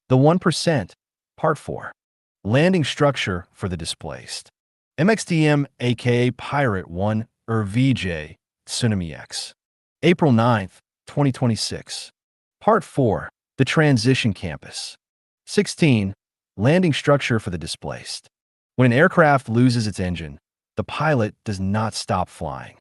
The 1%, Part 4. Landing structure for the displaced. MXDM aka Pirate 1 or VJ Tsunami X. April 9th, 2026. Part 4. The Transition Campus. 16. Landing structure for the displaced. When an aircraft loses its engine, the pilot does not stop flying.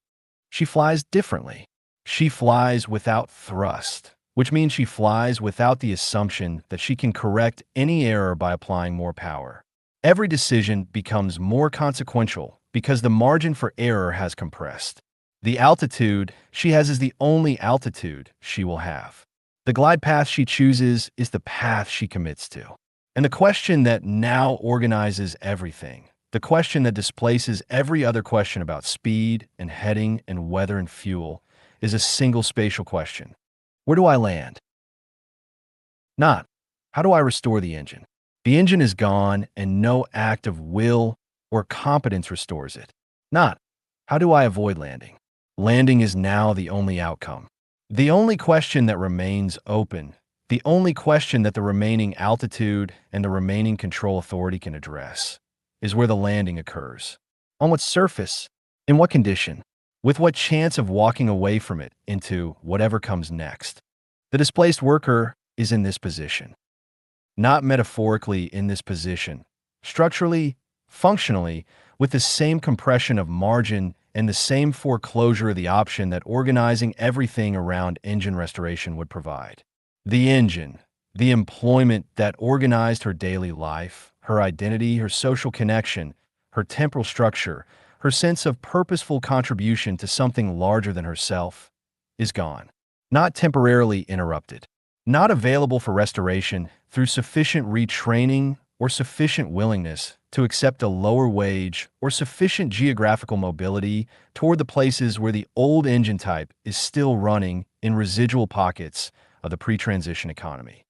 She flies differently. She flies without thrust, which means she flies without the assumption that she can correct any error by applying more power. Every decision becomes more consequential because the margin for error has compressed. The altitude she has is the only altitude she will have. The glide path she chooses is the path she commits to. And the question that now organizes everything, the question that displaces every other question about speed and heading and weather and fuel, is a single spatial question. Where do I land? Not, how do I restore the engine? The engine is gone and no act of will or competence restores it. Not, how do I avoid landing? Landing is now the only outcome. The only question that remains open, the only question that the remaining altitude and the remaining control authority can address, is where the landing occurs. On what surface? In what condition? With what chance of walking away from it into whatever comes next? The displaced worker is in this position. Not metaphorically in this position, structurally, functionally, with the same compression of margin and the same foreclosure of the option that organizing everything around engine restoration would provide. The engine, the employment that organized her daily life, her identity, her social connection, her temporal structure, her sense of purposeful contribution to something larger than herself, is gone. Not temporarily interrupted. Not available for restoration through sufficient retraining or sufficient willingness to accept a lower wage or sufficient geographical mobility toward the places where the old engine type is still running in residual pockets of the pre-transition economy.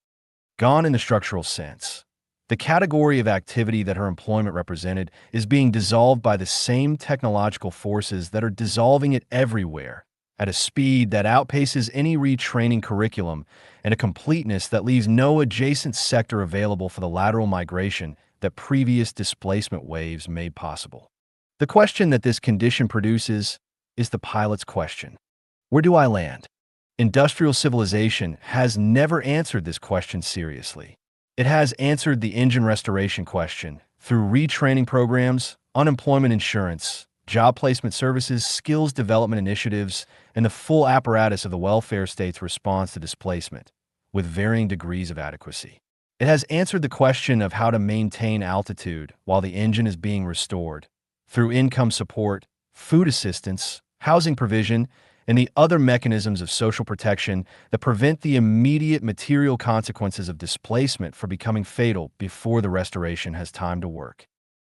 Gone in the structural sense. The category of activity that her employment represented is being dissolved by the same technological forces that are dissolving it everywhere, at a speed that outpaces any retraining curriculum and a completeness that leaves no adjacent sector available for the lateral migration that previous displacement waves made possible. The question that this condition produces is the pilot's question. Where do I land? Industrial civilization has never answered this question seriously. It has answered the engine restoration question through retraining programs, unemployment insurance, job placement services, skills development initiatives, and the full apparatus of the welfare state's response to displacement, with varying degrees of adequacy. It has answered the question of how to maintain altitude while the engine is being restored, through income support, food assistance, housing provision, and the other mechanisms of social protection that prevent the immediate material consequences of displacement from becoming fatal before the restoration has time to work.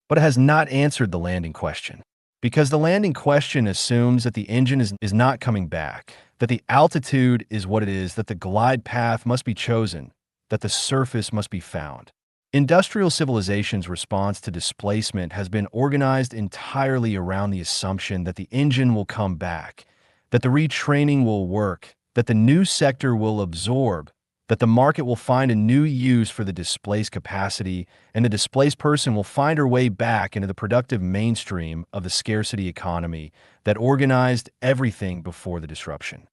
But it has not answered the landing question. Because the landing question assumes that the engine is not coming back, that the altitude is what it is, that the glide path must be chosen, that the surface must be found. Industrial civilization's response to displacement has been organized entirely around the assumption that the engine will come back, that the retraining will work, that the new sector will absorb, that the market will find a new use for the displaced capacity, and the displaced person will find her way back into the productive mainstream of the scarcity economy that organized everything before the disruption.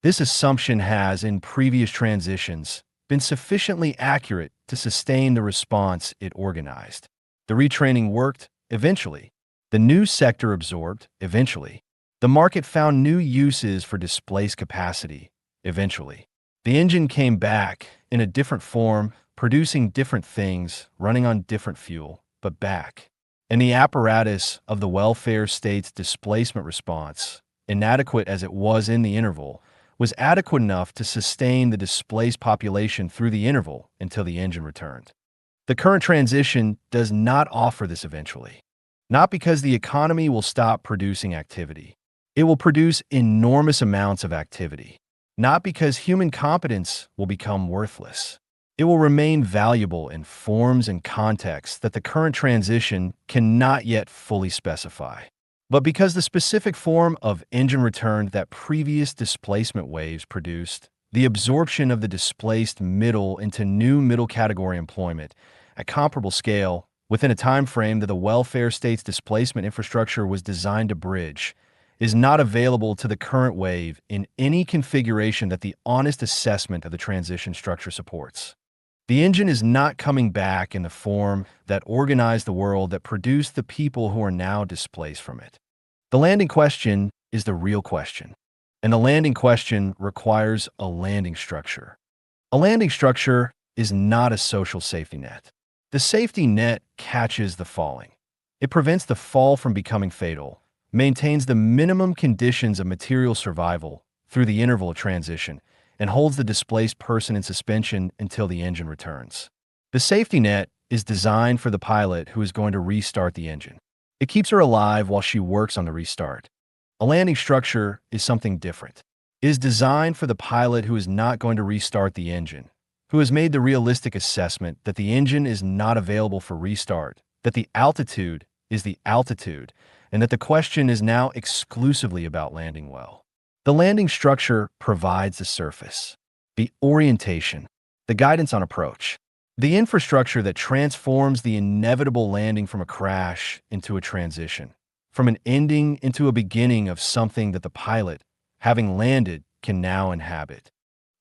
This assumption has, in previous transitions, been sufficiently accurate to sustain the response it organized. The retraining worked, eventually. The new sector absorbed, eventually. The market found new uses for displaced capacity, eventually. The engine came back in a different form, producing different things, running on different fuel, but back. And the apparatus of the welfare state's displacement response, inadequate as it was in the interval, was adequate enough to sustain the displaced population through the interval until the engine returned. The current transition does not offer this eventually. Not because the economy will stop producing activity. It will produce enormous amounts of activity. Not because human competence will become worthless. It will remain valuable in forms and contexts that the current transition cannot yet fully specify. But because the specific form of engine return that previous displacement waves produced, the absorption of the displaced middle into new middle category employment at comparable scale within a time frame that the welfare state's displacement infrastructure was designed to bridge, is not available to the current wave in any configuration that the honest assessment of the transition structure supports. The engine is not coming back in the form that organized the world that produced the people who are now displaced from it. The landing question is the real question, and the landing question requires a landing structure. A landing structure is not a social safety net. The safety net catches the falling. It prevents the fall from becoming fatal, maintains the minimum conditions of material survival through the interval of transition, and holds the displaced person in suspension until the engine returns. The safety net is designed for the pilot who is going to restart the engine. It keeps her alive while she works on the restart. A landing structure is something different. It is designed for the pilot who is not going to restart the engine, who has made the realistic assessment that the engine is not available for restart, that the altitude is the altitude, and that the question is now exclusively about landing well. The landing structure provides the surface, the orientation, the guidance on approach, the infrastructure that transforms the inevitable landing from a crash into a transition, from an ending into a beginning of something that the pilot, having landed, can now inhabit.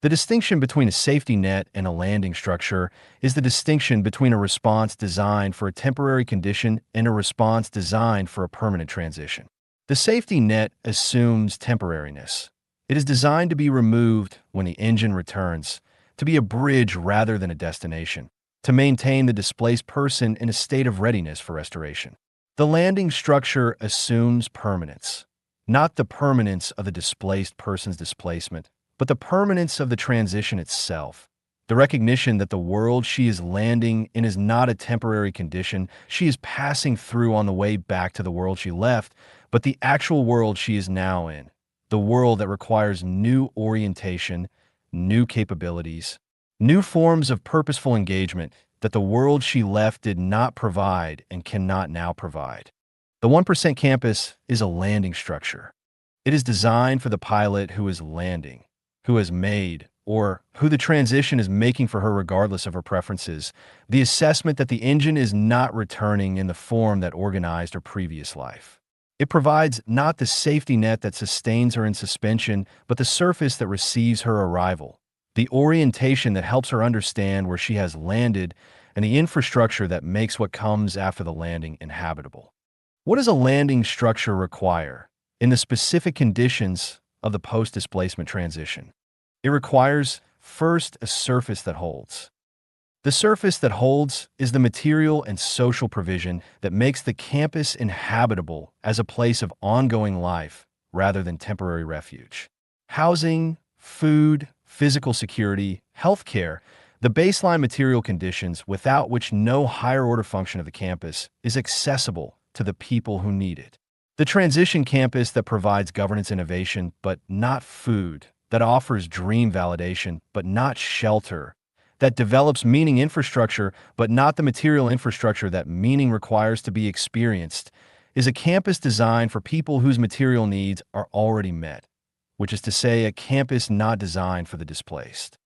The distinction between a safety net and a landing structure is the distinction between a response designed for a temporary condition and a response designed for a permanent transition. The safety net assumes temporariness. It is designed to be removed when the engine returns, to be a bridge rather than a destination, to maintain the displaced person in a state of readiness for restoration. The landing structure assumes permanence, not the permanence of the displaced person's displacement, but the permanence of the transition itself, the recognition that the world she is landing in is not a temporary condition she is passing through on the way back to the world she left, but the actual world she is now in, the world that requires new orientation, new capabilities, new forms of purposeful engagement that the world she left did not provide and cannot now provide. The 1% campus is a landing structure. It is designed for the pilot who is landing, who has made, or who the transition is making for her regardless of her preferences, the assessment that the engine is not returning in the form that organized her previous life. It provides not the safety net that sustains her in suspension, but the surface that receives her arrival, the orientation that helps her understand where she has landed, and the infrastructure that makes what comes after the landing inhabitable. What does a landing structure require in the specific conditions of the post-displacement transition? It requires, first, a surface that holds. The surface that holds is the material and social provision that makes the campus inhabitable as a place of ongoing life rather than temporary refuge. Housing, food, physical security, healthcare, the baseline material conditions without which no higher-order function of the campus is accessible to the people who need it. The transition campus that provides governance innovation but not food, that offers dream validation but not shelter, that develops meaning infrastructure but not the material infrastructure that meaning requires to be experienced, is a campus designed for people whose material needs are already met, which is to say a campus not designed for the displaced.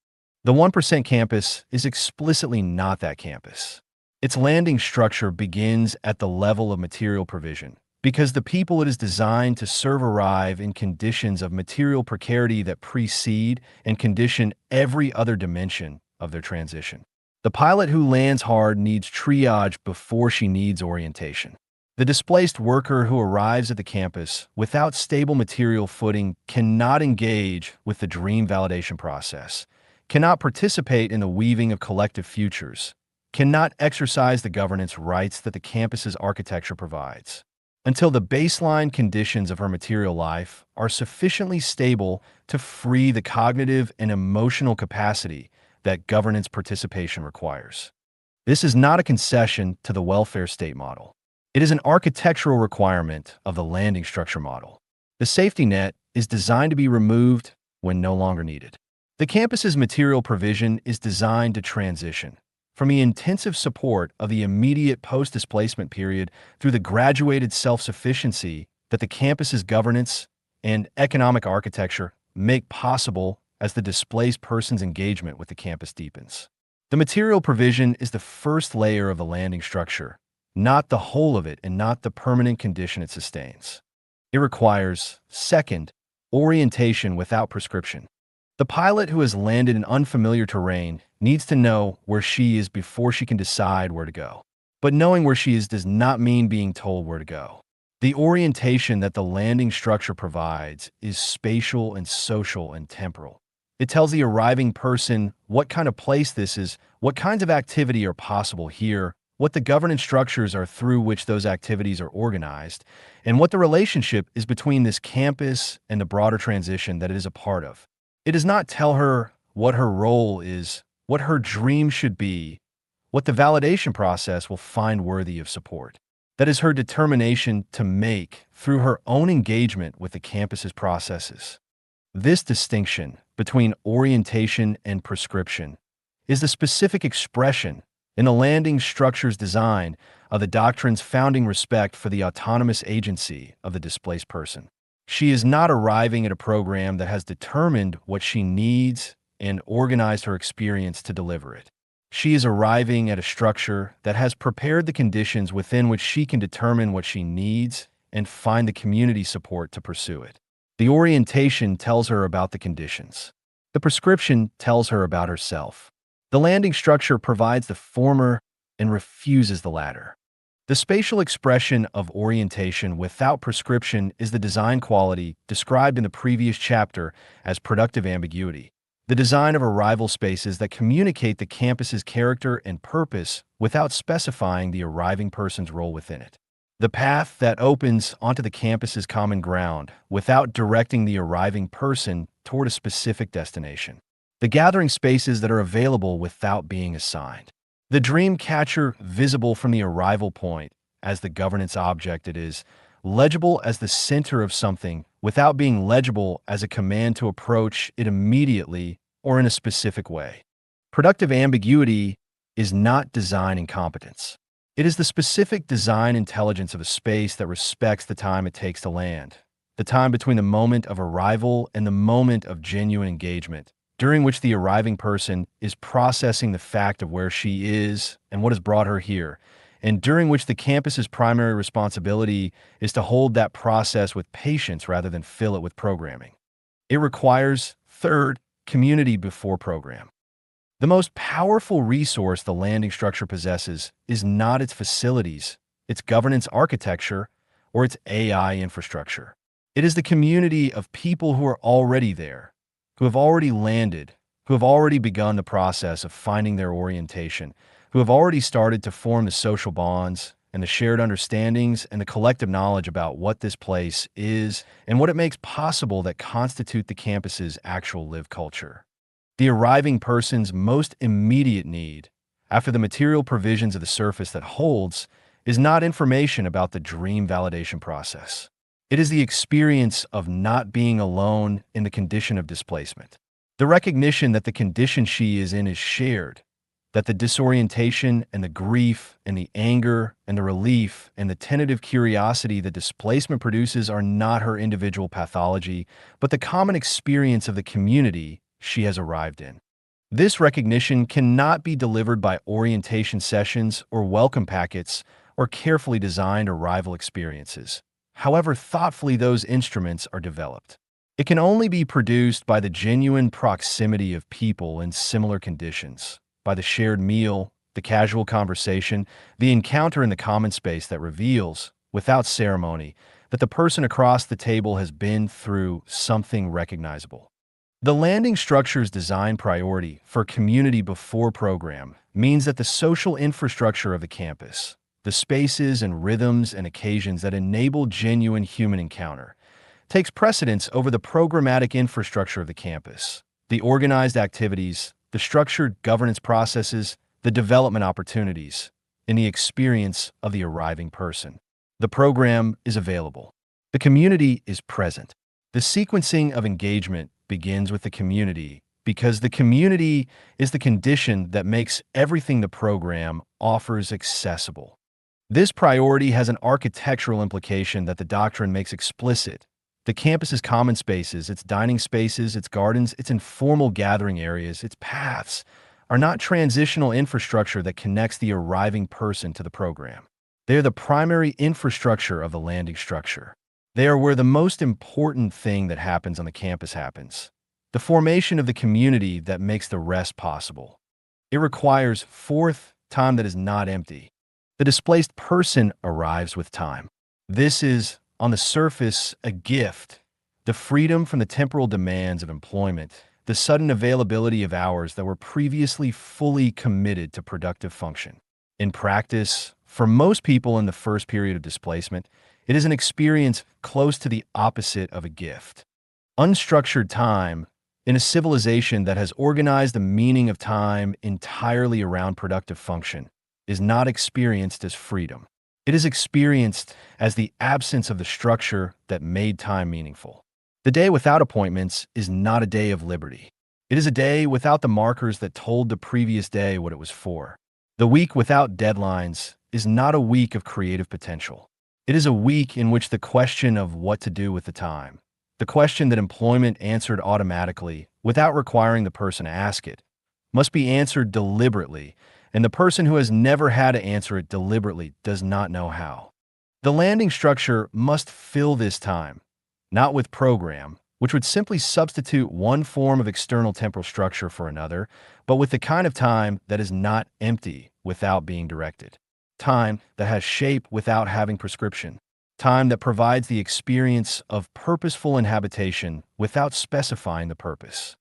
The 1% campus is explicitly not that campus. Its landing structure begins at the level of material provision, because the people it is designed to serve arrive in conditions of material precarity that precede and condition every other dimension of their transition. The pilot who lands hard needs triage before she needs orientation. The displaced worker who arrives at the campus without stable material footing cannot engage with the dream validation process, cannot participate in the weaving of collective futures, cannot exercise the governance rights that the campus's architecture provides, until the baseline conditions of her material life are sufficiently stable to free the cognitive and emotional capacity that governance participation requires. This is not a concession to the welfare state model. It is an architectural requirement of the landing structure model. The safety net is designed to be removed when no longer needed. The campus's material provision is designed to transition from the intensive support of the immediate post-displacement period through the graduated self-sufficiency that the campus's governance and economic architecture make possible as the displaced person's engagement with the campus deepens. The material provision is the first layer of the landing structure, not the whole of it and not the permanent condition it sustains. It requires, second, orientation without prescription. The pilot who has landed in unfamiliar terrain needs to know where she is before she can decide where to go. But knowing where she is does not mean being told where to go. The orientation that the landing structure provides is spatial and social and temporal. It tells the arriving person what kind of place this is, what kinds of activity are possible here, what the governance structures are through which those activities are organized, and what the relationship is between this campus and the broader transition that it is a part of. It does not tell her what her role is, what her dream should be, what the validation process will find worthy of support. That is her determination to make through her own engagement with the campus's processes. This distinction between orientation and prescription is the specific expression in the landing structure's design of the doctrine's founding respect for the autonomous agency of the displaced person. She is not arriving at a program that has determined what she needs and organized her experience to deliver it. She is arriving at a structure that has prepared the conditions within which she can determine what she needs and find the community support to pursue it. The orientation tells her about the conditions. The prescription tells her about herself. The landing structure provides the former and refuses the latter. The spatial expression of orientation without prescription is the design quality described in the previous chapter as productive ambiguity. The design of arrival spaces that communicate the campus's character and purpose without specifying the arriving person's role within it. The path that opens onto the campus's common ground without directing the arriving person toward a specific destination. The gathering spaces that are available without being assigned. The dream catcher visible from the arrival point as the governance object it is, legible as the center of something without being legible as a command to approach it immediately or in a specific way. Productive ambiguity is not design incompetence. It is the specific design intelligence of a space that respects the time it takes to land, the time between the moment of arrival and the moment of genuine engagement, during which the arriving person is processing the fact of where she is and what has brought her here, and during which the campus's primary responsibility is to hold that process with patience rather than fill it with programming. It requires, third, community before program. The most powerful resource the landing structure possesses is not its facilities, its governance architecture, or its AI infrastructure. It is the community of people who are already there, who have already landed, who have already begun the process of finding their orientation, who have already started to form the social bonds and the shared understandings and the collective knowledge about what this place is and what it makes possible that constitute the campus's actual live culture. The arriving person's most immediate need, after the material provisions of the surface that holds, is not information about the dream validation process. It is the experience of not being alone in the condition of displacement. The recognition that the condition she is in is shared, that the disorientation and the grief and the anger and the relief and the tentative curiosity that displacement produces are not her individual pathology, but the common experience of the community she has arrived in. This recognition cannot be delivered by orientation sessions or welcome packets or carefully designed arrival experiences, however thoughtfully those instruments are developed. It can only be produced by the genuine proximity of people in similar conditions, by the shared meal, the casual conversation, the encounter in the common space that reveals, without ceremony, that the person across the table has been through something recognizable. The landing structure's design priority for community before program means that the social infrastructure of the campus, the spaces and rhythms and occasions that enable genuine human encounter, takes precedence over the programmatic infrastructure of the campus, the organized activities, the structured governance processes, the development opportunities, in the experience of the arriving person. The program is available. The community is present. The sequencing of engagement begins with the community because the community is the condition that makes everything the program offers accessible. This priority has an architectural implication that the doctrine makes explicit, The campus's common spaces, its dining spaces, its gardens, its informal gathering areas, its paths, are not transitional infrastructure that connects the arriving person to the program. They are the primary infrastructure of the landing structure. They are where the most important thing that happens on the campus happens. The formation of the community that makes the rest possible. It requires, fourth, time that is not empty. The displaced person arrives with time. This is, on the surface, a gift. The freedom from the temporal demands of employment, the sudden availability of hours that were previously fully committed to productive function. In practice, for most people in the first period of displacement, it is an experience close to the opposite of a gift. Unstructured time, in a civilization that has organized the meaning of time entirely around productive function, is not experienced as freedom. It is experienced as the absence of the structure that made time meaningful. The day without appointments is not a day of liberty. It is a day without the markers that told the previous day what it was for. The week without deadlines is not a week of creative potential. It is a week in which the question of what to do with the time, the question that employment answered automatically without requiring the person to ask it, must be answered deliberately, and the person who has never had to answer it deliberately does not know how. The landing structure must fill this time, not with program, which would simply substitute one form of external temporal structure for another, but with the kind of time that is not empty without being directed. Time that has shape without having prescription. Time that provides the experience of purposeful inhabitation without specifying the purpose.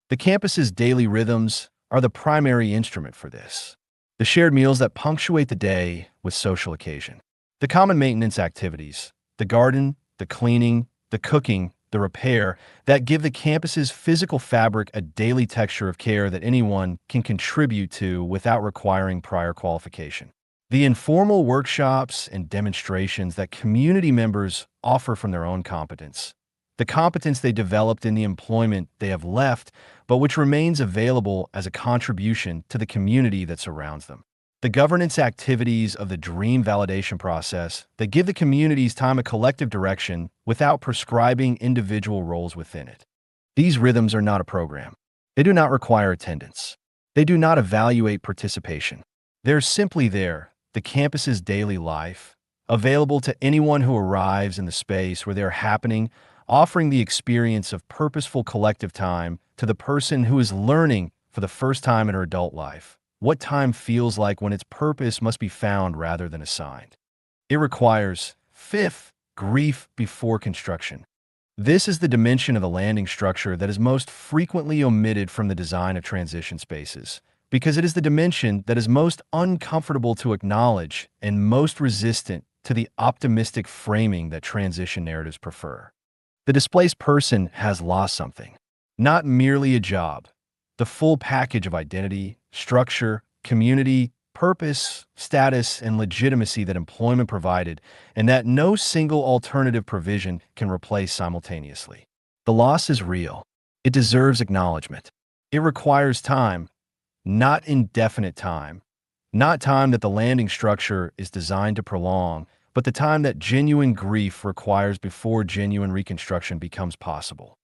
The campus's daily rhythms are the primary instrument for this. The shared meals that punctuate the day with social occasion. The common maintenance activities, the garden, the cleaning, the cooking, the repair, that give the campus's physical fabric a daily texture of care that anyone can contribute to without requiring prior qualification. The informal workshops and demonstrations that community members offer from their own competence. The competence they developed in the employment they have left, but which remains available as a contribution to the community that surrounds them. The governance activities of the dream validation process that give the community's time a collective direction without prescribing individual roles within it. These rhythms are not a program. They do not require attendance. They do not evaluate participation. They're simply there, the campus's daily life, available to anyone who arrives in the space where they're happening, offering the experience of purposeful collective time to the person who is learning for the first time in her adult life what time feels like when its purpose must be found rather than assigned. It requires, fifth, grief before construction. This is the dimension of the landing structure that is most frequently omitted from the design of transition spaces, because it is the dimension that is most uncomfortable to acknowledge and most resistant to the optimistic framing that transition narratives prefer. The displaced person has lost something, not merely a job, the full package of identity, structure, community, purpose, status, and legitimacy that employment provided, and that no single alternative provision can replace simultaneously. The loss is real. It deserves acknowledgement. It requires time, not indefinite time, not time that the landing structure is designed to prolong, but the time that genuine grief requires before genuine reconstruction becomes possible.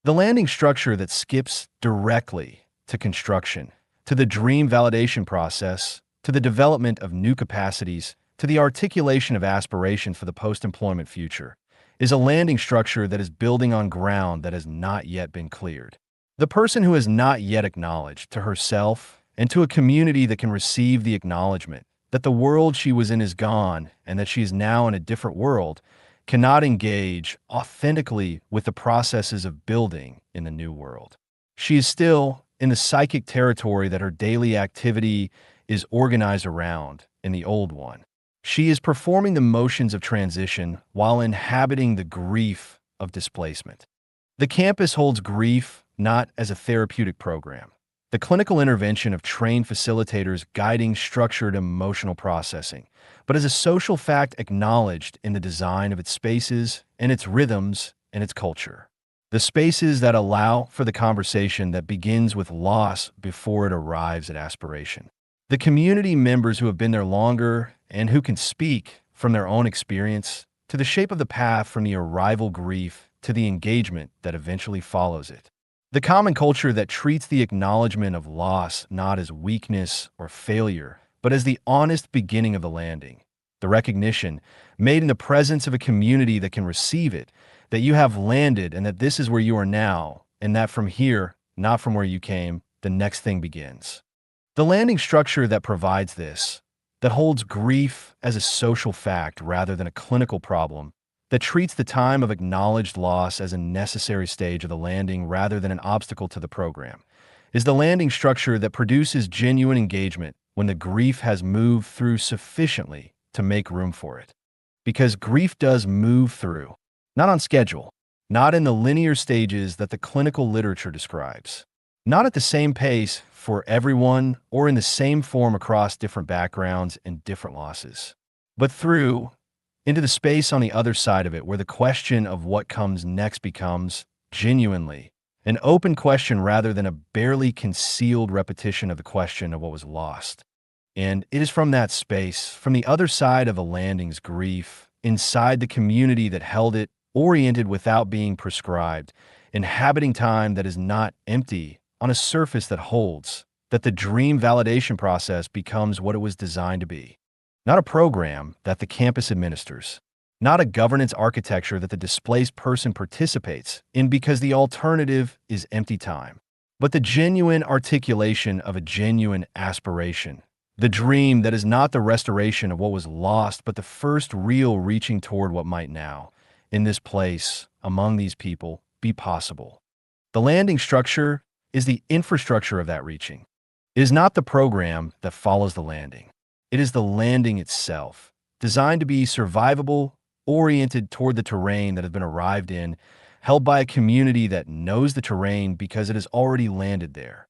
The landing structure that skips directly to construction, to the dream validation process, to the development of new capacities, to the articulation of aspirations for the post-employment future, is a landing structure that is building on ground that has not yet been cleared. The person who has not yet acknowledged to herself and to a community that can receive the acknowledgement that the world she was in is gone and that she is now in a different world cannot engage authentically with the processes of building in the new world. She is still in the psychic territory that her daily activity is organized around in the old one. She is performing the motions of transition while inhabiting the grief of displacement. The campus holds grief not as a therapeutic program, the clinical intervention of trained facilitators guiding structured emotional processing, but as a social fact acknowledged in the design of its spaces and its rhythms and its culture. The spaces that allow for the conversation that begins with loss before it arrives at aspiration. The community members who have been there longer and who can speak from their own experience to the shape of the path from the arrival grief to the engagement that eventually follows it. The common culture that treats the acknowledgement of loss not as weakness or failure, but as the honest beginning of the landing. The recognition, made in the presence of a community that can receive it, that you have landed and that this is where you are now, and that from here, not from where you came, the next thing begins. The landing structure that provides this, that holds grief as a social fact rather than a clinical problem, that treats the time of acknowledged loss as a necessary stage of the landing rather than an obstacle to the program, is the landing structure that produces genuine engagement when the grief has moved through sufficiently to make room for it. Because grief does move through, not on schedule, not in the linear stages that the clinical literature describes, not at the same pace for everyone or in the same form across different backgrounds and different losses, but through into the space on the other side of it where the question of what comes next becomes, genuinely, an open question rather than a barely concealed repetition of the question of what was lost. And it is from that space, from the other side of a landing's grief, inside the community that held it, oriented without being prescribed, inhabiting time that is not empty, on a surface that holds, that the dream validation process becomes what it was designed to be. Not a program that the campus administers, not a governance architecture that the displaced person participates in because the alternative is empty time, but the genuine articulation of a genuine aspiration, the dream that is not the restoration of what was lost, but the first real reaching toward what might now, in this place, among these people, be possible. The landing structure is the infrastructure of that reaching. It is not the program that follows the landing. It is the landing itself, designed to be survivable, oriented toward the terrain that has been arrived in, held by a community that knows the terrain because it has already landed there.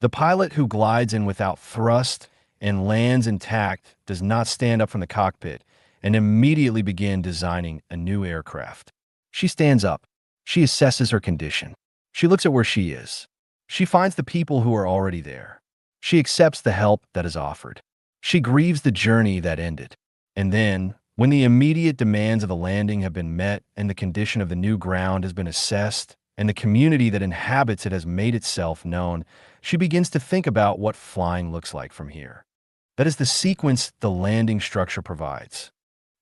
The pilot who glides in without thrust and lands intact does not stand up from the cockpit and immediately begin designing a new aircraft. She stands up. She assesses her condition. She looks at where she is. She finds the people who are already there. She accepts the help that is offered. She grieves the journey that ended. And then, when the immediate demands of the landing have been met and the condition of the new ground has been assessed and the community that inhabits it has made itself known, she begins to think about what flying looks like from here. That is the sequence the landing structure provides.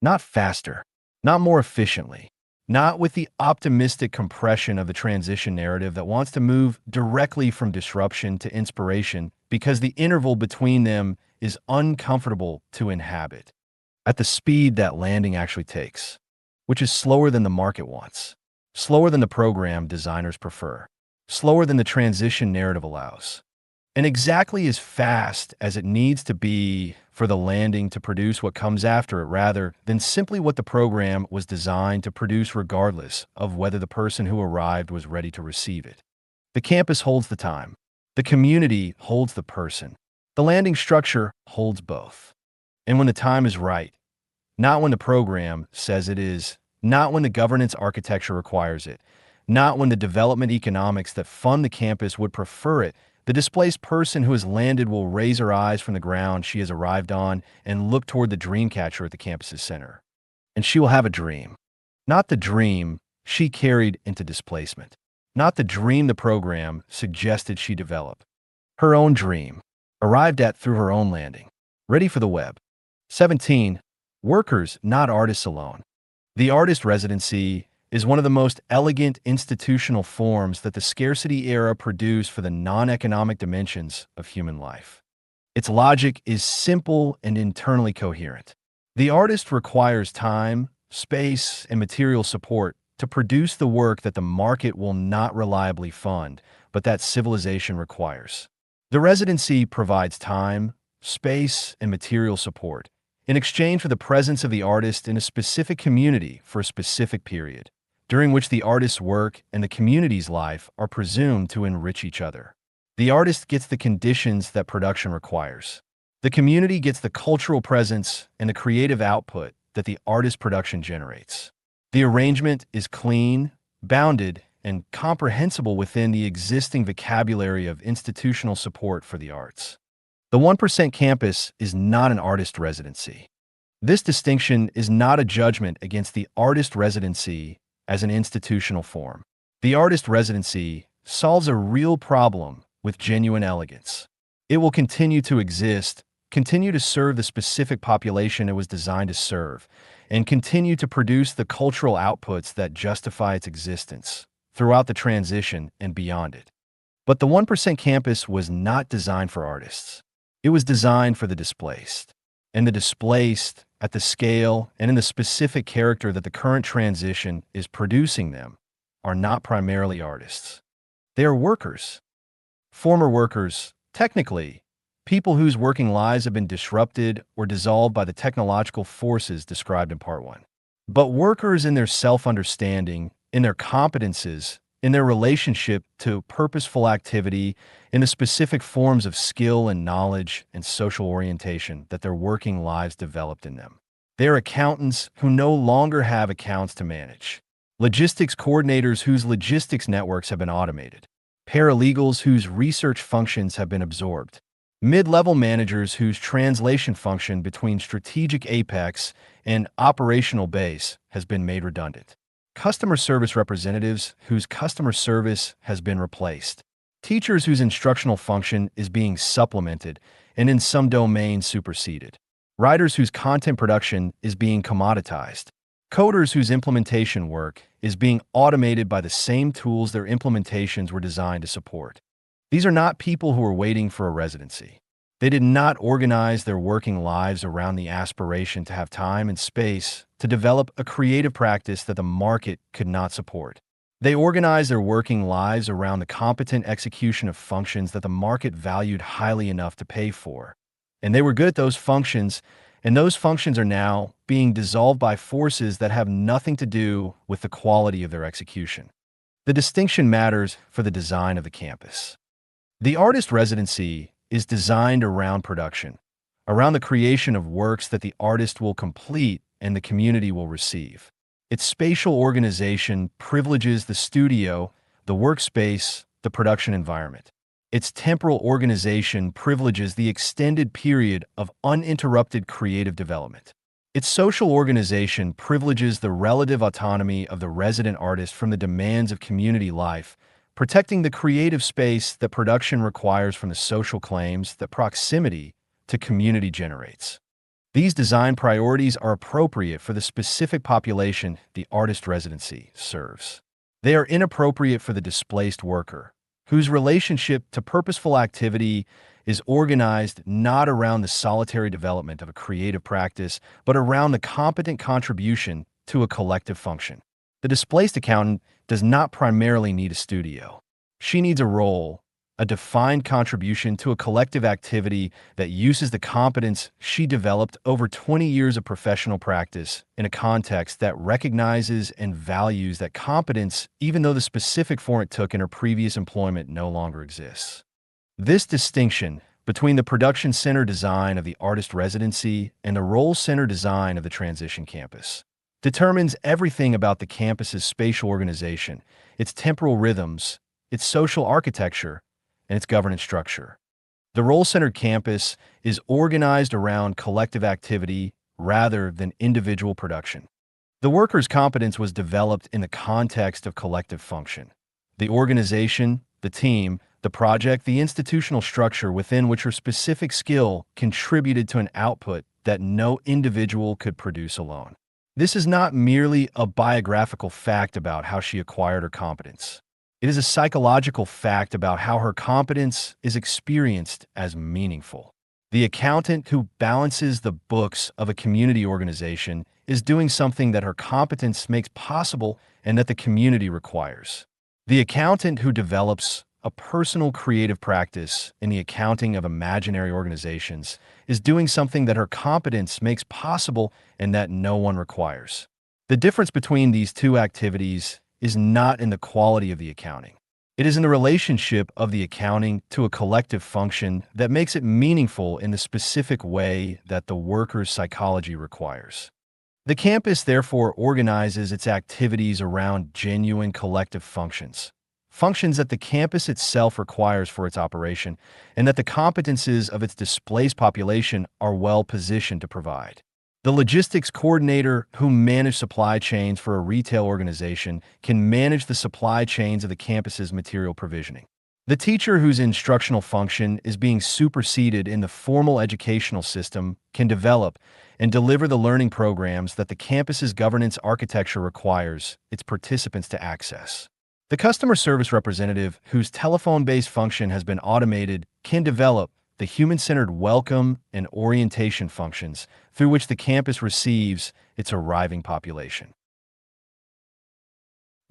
Not faster, not more efficiently, not with the optimistic compression of the transition narrative that wants to move directly from disruption to inspiration because the interval between them is uncomfortable to inhabit, at the speed that landing actually takes, which is slower than the market wants, slower than the program designers prefer, slower than the transition narrative allows, and exactly as fast as it needs to be for the landing to produce what comes after it rather than simply what the program was designed to produce regardless of whether the person who arrived was ready to receive it. The campus holds the time. The community holds the person. The landing structure holds both. And when the time is right, not when the program says it is, not when the governance architecture requires it, not when the development economics that fund the campus would prefer it, the displaced person who has landed will raise her eyes from the ground she has arrived on and look toward the dream catcher at the campus's center. And she will have a dream. Not the dream she carried into displacement. Not the dream the program suggested she develop. Her own dream, arrived at through her own landing, ready for the web. 17. Workers, not artists alone. The artist residency is one of the most elegant institutional forms that the scarcity era produced for the non-economic dimensions of human life. Its logic is simple and internally coherent. The artist requires time, space, and material support to produce the work that the market will not reliably fund, but that civilization requires. The residency provides time, space, and material support in exchange for the presence of the artist in a specific community for a specific period, during which the artist's work and the community's life are presumed to enrich each other. The artist gets the conditions that production requires. The community gets the cultural presence and the creative output that the artist production generates. The arrangement is clean, bounded, and comprehensible within the existing vocabulary of institutional support for the arts. The 1% campus is not an artist residency. This distinction is not a judgment against the artist residency as an institutional form. The artist residency solves a real problem with genuine elegance. It will continue to exist, continue to serve the specific population it was designed to serve, and continue to produce the cultural outputs that justify its existence throughout the transition and beyond it. But the 1% campus was not designed for artists. It was designed for the displaced. And the displaced, at the scale and in the specific character that the current transition is producing them, are not primarily artists. They are workers. Former workers, technically, people whose working lives have been disrupted or dissolved by the technological forces described in Part 1. But workers in their self-understanding, in their competences, in their relationship to purposeful activity, in the specific forms of skill and knowledge and social orientation that their working lives developed in them. They are accountants who no longer have accounts to manage, logistics coordinators whose logistics networks have been automated, paralegals whose research functions have been absorbed, mid-level managers whose translation function between strategic apex and operational base has been made redundant, customer service representatives whose customer service has been replaced, teachers whose instructional function is being supplemented and in some domains superseded, writers whose content production is being commoditized, coders whose implementation work is being automated by the same tools their implementations were designed to support. These are not people who are waiting for a residency. They did not organize their working lives around the aspiration to have time and space to develop a creative practice that the market could not support. They organized their working lives around the competent execution of functions that the market valued highly enough to pay for. And they were good at those functions, and those functions are now being dissolved by forces that have nothing to do with the quality of their execution. The distinction matters for the design of the campus. The artist residency is designed around production, around the creation of works that the artist will complete and the community will receive. Its spatial organization privileges the studio, the workspace, the production environment. Its temporal organization privileges the extended period of uninterrupted creative development. Its social organization privileges the relative autonomy of the resident artist from the demands of community life, protecting the creative space that production requires from the social claims that proximity to community generates. These design priorities are appropriate for the specific population the artist residency serves. They are inappropriate for the displaced worker, whose relationship to purposeful activity is organized not around the solitary development of a creative practice, but around the competent contribution to a collective function. The displaced accountant does not primarily need a studio. She needs a role, a defined contribution to a collective activity that uses the competence she developed over 20 years of professional practice in a context that recognizes and values that competence, even though the specific form it took in her previous employment no longer exists. This distinction between the production center design of the artist residency and the role center design of the transition campus determines everything about the campus's spatial organization, its temporal rhythms, its social architecture, and its governance structure. The role-centered campus is organized around collective activity rather than individual production. The worker's competence was developed in the context of collective function. The organization, the team, the project, the institutional structure within which her specific skill contributed to an output that no individual could produce alone. This is not merely a biographical fact about how she acquired her competence. It is a psychological fact about how her competence is experienced as meaningful. The accountant who balances the books of a community organization is doing something that her competence makes possible and that the community requires. The accountant who develops a personal creative practice in the accounting of imaginary organizations is doing something that her competence makes possible and that no one requires. The difference between these two activities is not in the quality of the accounting. It is in the relationship of the accounting to a collective function that makes it meaningful in the specific way that the worker's psychology requires. The campus therefore organizes its activities around genuine collective functions, functions that the campus itself requires for its operation and that the competences of its displaced population are well positioned to provide. The logistics coordinator who manages supply chains for a retail organization can manage the supply chains of the campus's material provisioning. The teacher whose instructional function is being superseded in the formal educational system can develop and deliver the learning programs that the campus's governance architecture requires its participants to access. The customer service representative whose telephone-based function has been automated can develop the human-centered welcome and orientation functions through which the campus receives its arriving population.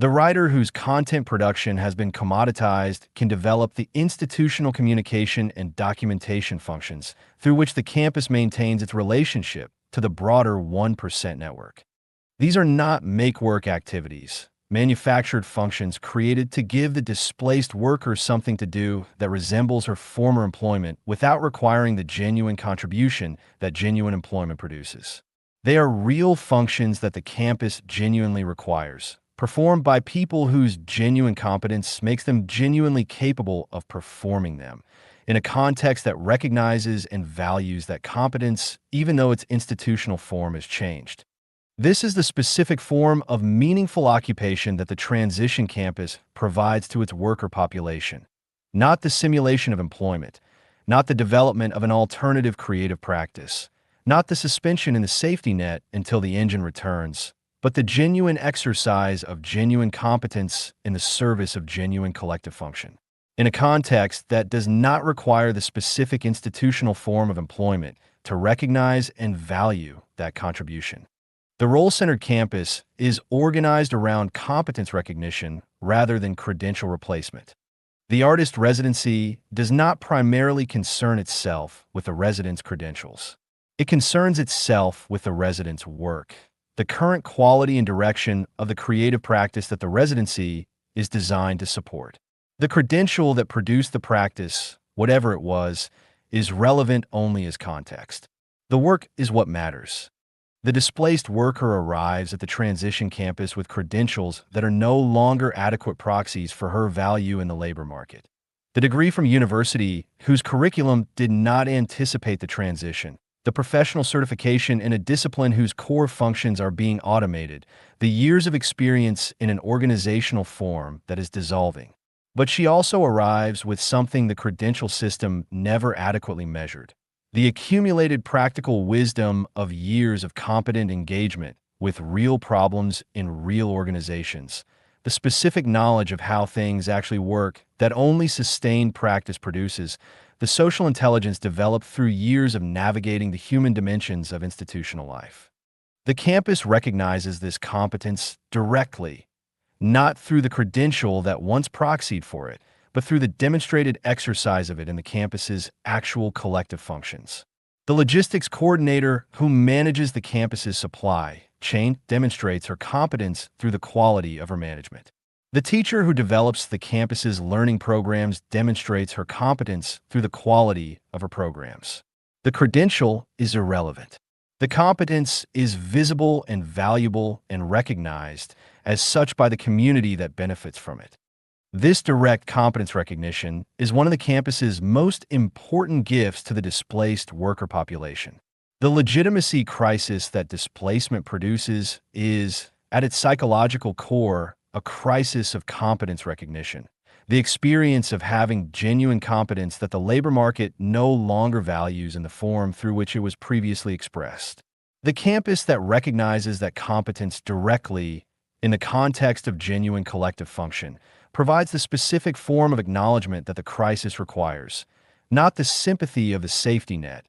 The writer whose content production has been commoditized can develop the institutional communication and documentation functions through which the campus maintains its relationship to the broader 1% network. These are not make-work activities, manufactured functions created to give the displaced worker something to do that resembles her former employment without requiring the genuine contribution that genuine employment produces. They are real functions that the campus genuinely requires, performed by people whose genuine competence makes them genuinely capable of performing them, in a context that recognizes and values that competence even though its institutional form has changed. This is the specific form of meaningful occupation that the transition campus provides to its worker population, not the simulation of employment, not the development of an alternative creative practice, not the suspension in the safety net until the engine returns, but the genuine exercise of genuine competence in the service of genuine collective function, in a context that does not require the specific institutional form of employment to recognize and value that contribution. The role-centered campus is organized around competence recognition rather than credential replacement. The artist residency does not primarily concern itself with the resident's credentials. It concerns itself with the resident's work, the current quality and direction of the creative practice that the residency is designed to support. The credential that produced the practice, whatever it was, is relevant only as context. The work is what matters. The displaced worker arrives at the transition campus with credentials that are no longer adequate proxies for her value in the labor market. The degree from university, whose curriculum did not anticipate the transition, the professional certification in a discipline whose core functions are being automated, the years of experience in an organizational form that is dissolving. But she also arrives with something the credential system never adequately measured: the accumulated practical wisdom of years of competent engagement with real problems in real organizations, the specific knowledge of how things actually work that only sustained practice produces, the social intelligence developed through years of navigating the human dimensions of institutional life. The campus recognizes this competence directly, not through the credential that once proxied for it, but through the demonstrated exercise of it in the campus's actual collective functions. The logistics coordinator who manages the campus's supply chain demonstrates her competence through the quality of her management. The teacher who develops the campus's learning programs demonstrates her competence through the quality of her programs. The credential is irrelevant. The competence is visible and valuable and recognized as such by the community that benefits from it. This direct competence recognition is one of the campus's most important gifts to the displaced worker population. The legitimacy crisis that displacement produces is, at its psychological core, a crisis of competence recognition, the experience of having genuine competence that the labor market no longer values in the form through which it was previously expressed. The campus that recognizes that competence directly in the context of genuine collective function provides the specific form of acknowledgement that the crisis requires, not the sympathy of the safety net,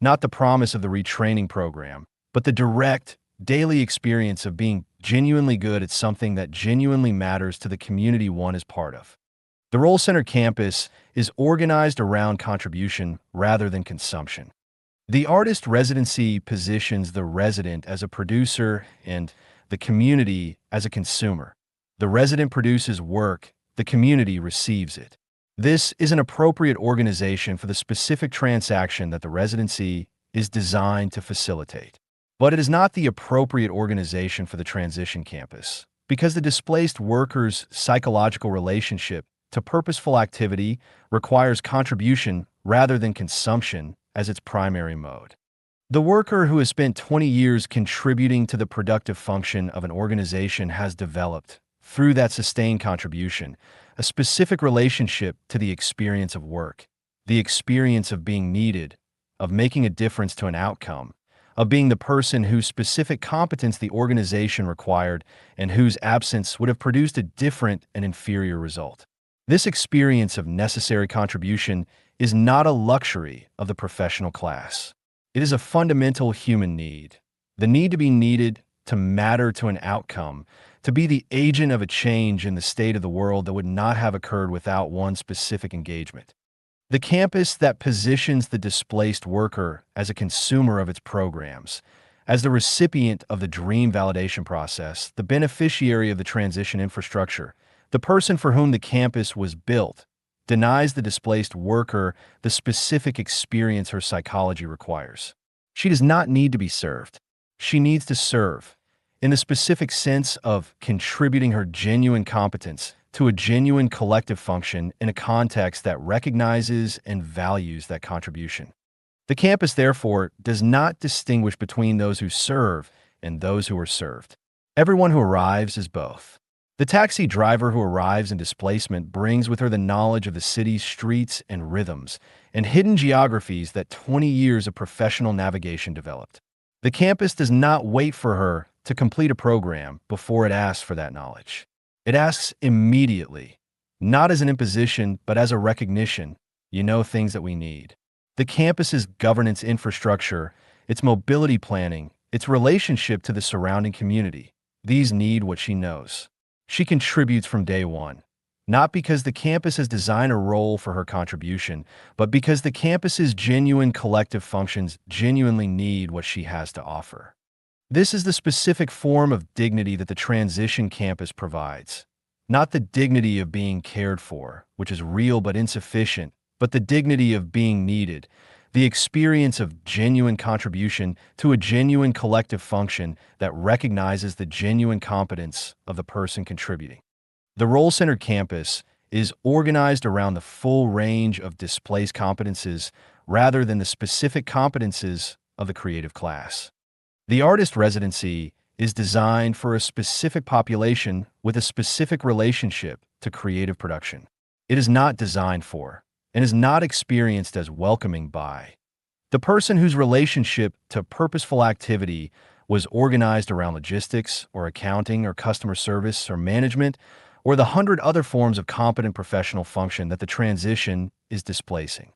not the promise of the retraining program, but the direct, daily experience of being genuinely good at something that genuinely matters to the community one is part of. The role-centered campus is organized around contribution rather than consumption. The artist residency positions the resident as a producer and the community as a consumer. The resident produces work, the community receives it. This is an appropriate organization for the specific transaction that the residency is designed to facilitate. But it is not the appropriate organization for the transition campus, because the displaced worker's psychological relationship to purposeful activity requires contribution rather than consumption as its primary mode. The worker who has spent 20 years contributing to the productive function of an organization has developed, through that sustained contribution, a specific relationship to the experience of work, the experience of being needed, of making a difference to an outcome, of being the person whose specific competence the organization required and whose absence would have produced a different and inferior result. This experience of necessary contribution is not a luxury of the professional class. It is a fundamental human need. The need to be needed, to matter to an outcome, to be the agent of a change in the state of the world that would not have occurred without one specific engagement. The campus that positions the displaced worker as a consumer of its programs, as the recipient of the dream validation process, the beneficiary of the transition infrastructure, the person for whom the campus was built, denies the displaced worker the specific experience her psychology requires. She does not need to be served. She needs to serve, in the specific sense of contributing her genuine competence to a genuine collective function in a context that recognizes and values that contribution. The campus, therefore, does not distinguish between those who serve and those who are served. Everyone who arrives is both. The taxi driver who arrives in displacement brings with her the knowledge of the city's streets and rhythms and hidden geographies that 20 years of professional navigation developed. The campus does not wait for her to complete a program before it asks for that knowledge. It asks immediately, not as an imposition, but as a recognition. You know things that we need. The campus's governance infrastructure, its mobility planning, its relationship to the surrounding community, these need what she knows. She contributes from day one, not because the campus has designed a role for her contribution, but because the campus's genuine collective functions genuinely need what she has to offer. This is the specific form of dignity that the transition campus provides. Not the dignity of being cared for, which is real but insufficient, but the dignity of being needed, the experience of genuine contribution to a genuine collective function that recognizes the genuine competence of the person contributing. The role-centered campus is organized around the full range of displaced competences rather than the specific competences of the creative class. The artist residency is designed for a specific population with a specific relationship to creative production. It is not designed for, and is not experienced as welcoming by, the person whose relationship to purposeful activity was organized around logistics or accounting or customer service or management or the 100 other forms of competent professional function that the transition is displacing.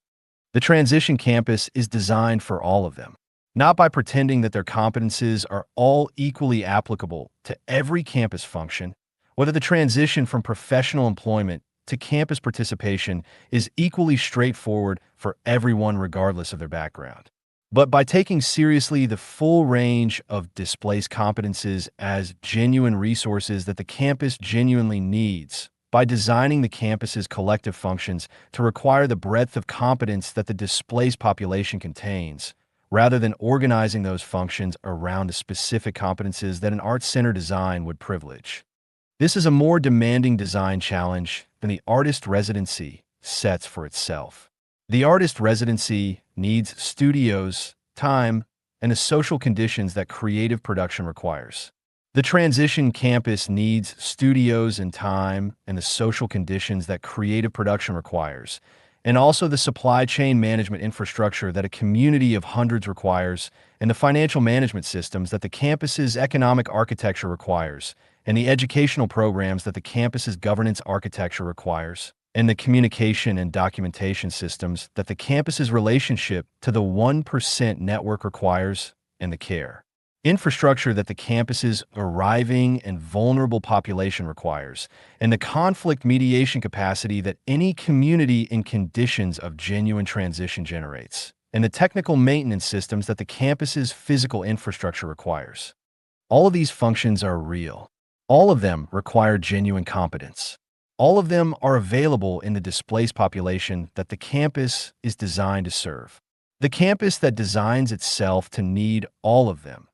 The transition campus is designed for all of them, not by pretending that their competences are all equally applicable to every campus function, whether the transition from professional employment to campus participation is equally straightforward for everyone regardless of their background, but by taking seriously the full range of displaced competences as genuine resources that the campus genuinely needs, by designing the campus's collective functions to require the breadth of competence that the displaced population contains, rather than organizing those functions around the specific competences that an art-centered design would privilege. This is a more demanding design challenge than the artist residency sets for itself. The artist residency needs studios, time, and the social conditions that creative production requires. The transition campus needs studios and time and the social conditions that creative production requires, and also the supply chain management infrastructure that a community of hundreds requires, and the financial management systems that the campus's economic architecture requires, and the educational programs that the campus's governance architecture requires, and the communication and documentation systems that the campus's relationship to the 1% network requires, and the care infrastructure that the campus's arriving and vulnerable population requires, and the conflict mediation capacity that any community in conditions of genuine transition generates, and the technical maintenance systems that the campus's physical infrastructure requires. All of these functions are real. All of them require genuine competence. All of them are available in the displaced population that the campus is designed to serve. The campus that designs itself to need all of them,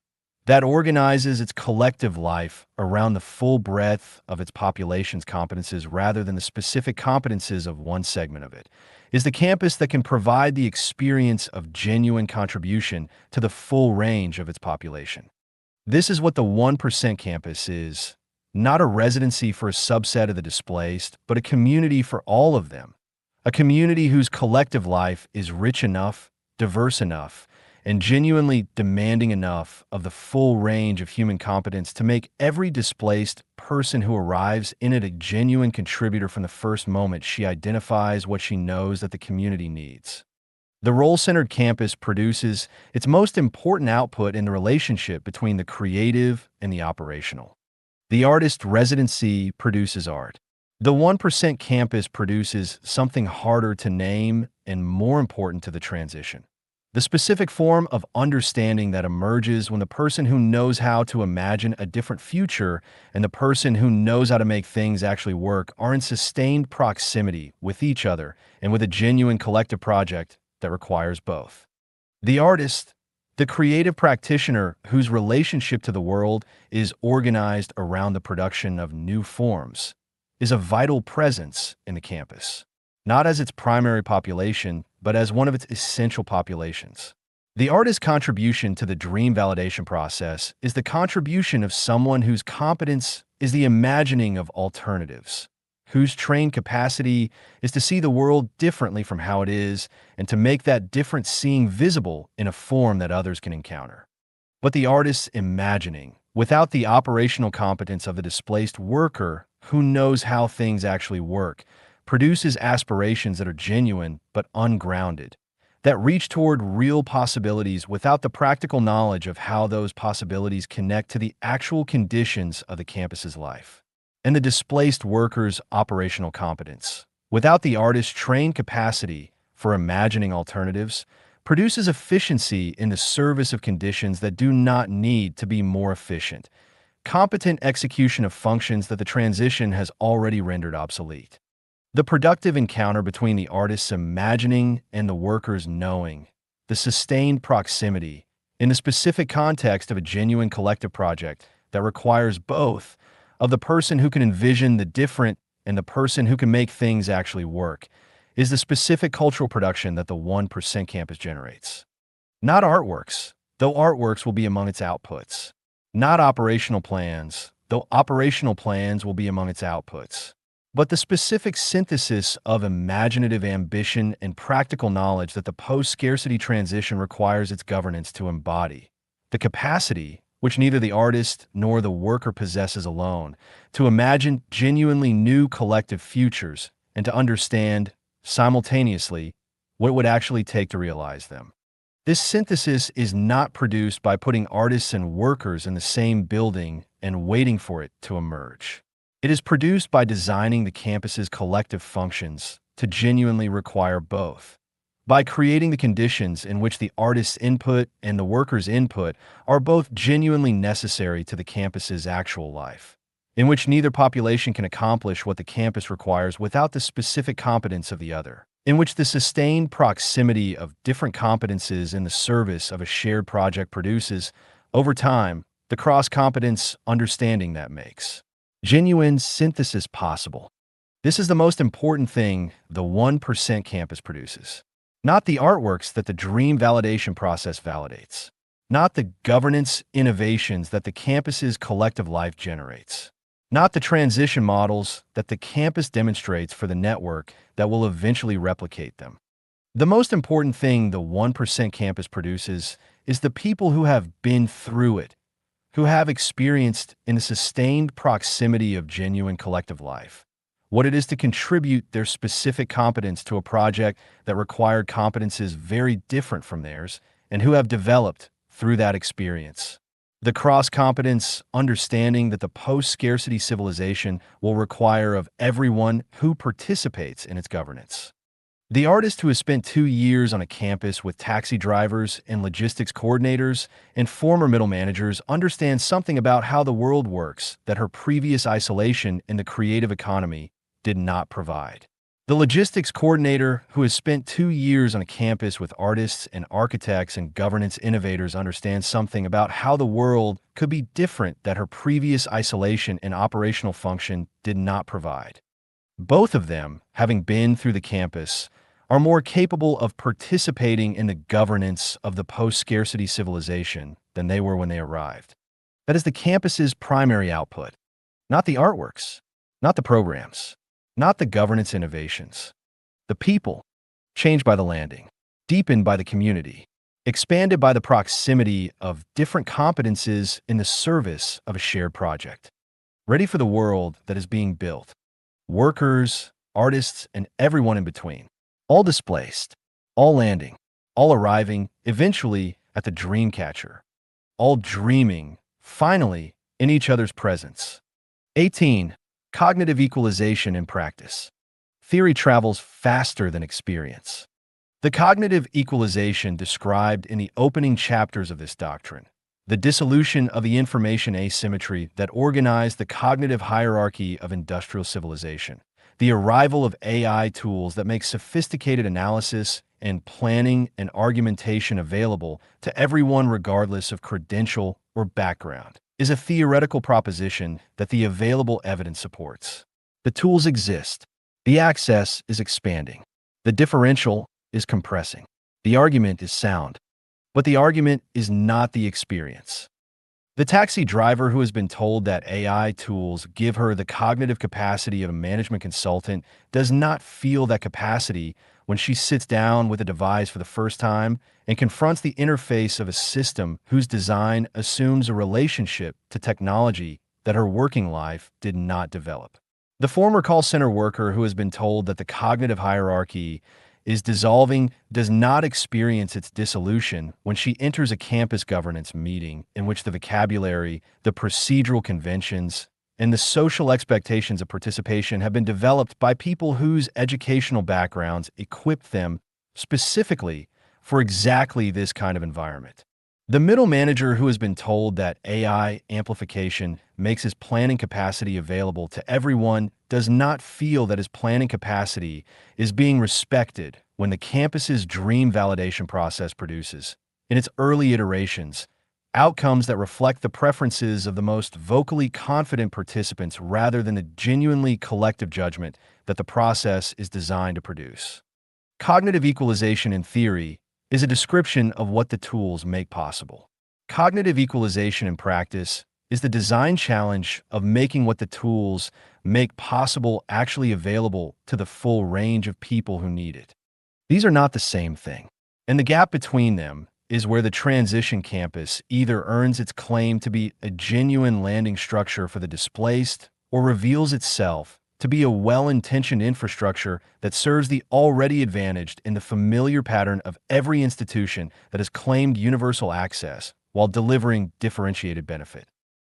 that organizes its collective life around the full breadth of its population's competences rather than the specific competences of one segment of it, is the campus that can provide the experience of genuine contribution to the full range of its population. This is what the 1% campus is, not a residency for a subset of the displaced, but a community for all of them. A community whose collective life is rich enough, diverse enough, and genuinely demanding enough of the full range of human competence to make every displaced person who arrives in it a genuine contributor from the first moment she identifies what she knows that the community needs. The role-centered campus produces its most important output in the relationship between the creative and the operational. The artist residency produces art. The 1% campus produces something harder to name and more important to the transition. The specific form of understanding that emerges when the person who knows how to imagine a different future and the person who knows how to make things actually work are in sustained proximity with each other and with a genuine collective project that requires both. The artist, the creative practitioner whose relationship to the world is organized around the production of new forms, is a vital presence in the campus, not as its primary population, but as one of its essential populations. The artist's contribution to the dream validation process is the contribution of someone whose competence is the imagining of alternatives, whose trained capacity is to see the world differently from how it is and to make that different seeing visible in a form that others can encounter. But the artist's imagining, without the operational competence of the displaced worker who knows how things actually work, produces aspirations that are genuine but ungrounded, that reach toward real possibilities without the practical knowledge of how those possibilities connect to the actual conditions of the campus's life. And the displaced worker's operational competence, without the artist's trained capacity for imagining alternatives, produces efficiency in the service of conditions that do not need to be more efficient, competent execution of functions that the transition has already rendered obsolete. The productive encounter between the artist's imagining and the worker's knowing, the sustained proximity, in the specific context of a genuine collective project that requires both of the person who can envision the different and the person who can make things actually work, is the specific cultural production that the 1% campus generates. Not artworks, though artworks will be among its outputs. Not operational plans, though operational plans will be among its outputs. But the specific synthesis of imaginative ambition and practical knowledge that the post-scarcity transition requires its governance to embody. The capacity, which neither the artist nor the worker possesses alone, to imagine genuinely new collective futures and to understand, simultaneously, what it would actually take to realize them. This synthesis is not produced by putting artists and workers in the same building and waiting for it to emerge. It is produced by designing the campus's collective functions to genuinely require both, by creating the conditions in which the artist's input and the worker's input are both genuinely necessary to the campus's actual life, in which neither population can accomplish what the campus requires without the specific competence of the other, in which the sustained proximity of different competences in the service of a shared project produces, over time, the cross-competence understanding that makes genuine synthesis possible. This is the most important thing the 1% campus produces. Not the artworks that the dream validation process validates. Not the governance innovations that the campus's collective life generates. Not the transition models that the campus demonstrates for the network that will eventually replicate them. The most important thing the 1% campus produces is the people who have been through it, who have experienced in the sustained proximity of genuine collective life what it is to contribute their specific competence to a project that required competences very different from theirs, and who have developed through that experience the cross-competence understanding that the post-scarcity civilization will require of everyone who participates in its governance. The artist who has spent 2 years on a campus with taxi drivers and logistics coordinators and former middle managers understands something about how the world works that her previous isolation in the creative economy did not provide. The logistics coordinator who has spent 2 years on a campus with artists and architects and governance innovators understands something about how the world could be different that her previous isolation and operational function did not provide. Both of them, having been through the campus, are more capable of participating in the governance of the post-scarcity civilization than they were when they arrived. That is the campus's primary output, not the artworks, not the programs, not the governance innovations. The people, changed by the landing, deepened by the community, expanded by the proximity of different competences in the service of a shared project, ready for the world that is being built. Workers, artists, and everyone in between, all displaced, all landing, all arriving eventually at the dream catcher, all dreaming, finally, in each other's presence. 18. Cognitive equalization in practice. Theory travels faster than experience. The cognitive equalization described in the opening chapters of this doctrine, the dissolution of the information asymmetry that organized the cognitive hierarchy of industrial civilization, the arrival of AI tools that make sophisticated analysis and planning and argumentation available to everyone regardless of credential or background, is a theoretical proposition that the available evidence supports. The tools exist. The access is expanding. The differential is compressing. The argument is sound. But the argument is not the experience. The taxi driver who has been told that AI tools give her the cognitive capacity of a management consultant does not feel that capacity when she sits down with a device for the first time and confronts the interface of a system whose design assumes a relationship to technology that her working life did not develop. The former call center worker who has been told that the cognitive hierarchy is dissolving does not experience its dissolution when she enters a campus governance meeting in which the vocabulary, the procedural conventions, and the social expectations of participation have been developed by people whose educational backgrounds equip them specifically for exactly this kind of environment. The middle manager who has been told that AI amplification makes his planning capacity available to everyone does not feel that his planning capacity is being respected when the campus's dream validation process produces, in its early iterations, outcomes that reflect the preferences of the most vocally confident participants rather than the genuinely collective judgment that the process is designed to produce. Cognitive equalization in theory is a description of what the tools make possible. Cognitive equalization in practice is the design challenge of making what the tools make possible actually available to the full range of people who need it. These are not the same thing, and the gap between them is where the transition campus either earns its claim to be a genuine landing structure for the displaced or reveals itself to be a well-intentioned infrastructure that serves the already advantaged in the familiar pattern of every institution that has claimed universal access while delivering differentiated benefit.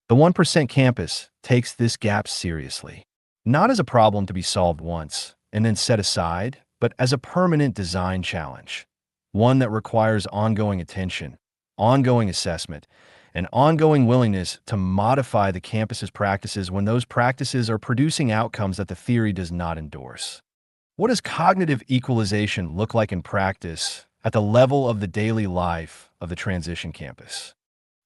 The 1% campus takes this gap seriously, not as a problem to be solved once and then set aside, but as a permanent design challenge, one that requires ongoing attention, ongoing assessment, and ongoing willingness to modify the campus's practices when those practices are producing outcomes that the theory does not endorse. What does cognitive equalization look like in practice at the level of the daily life of the transition campus?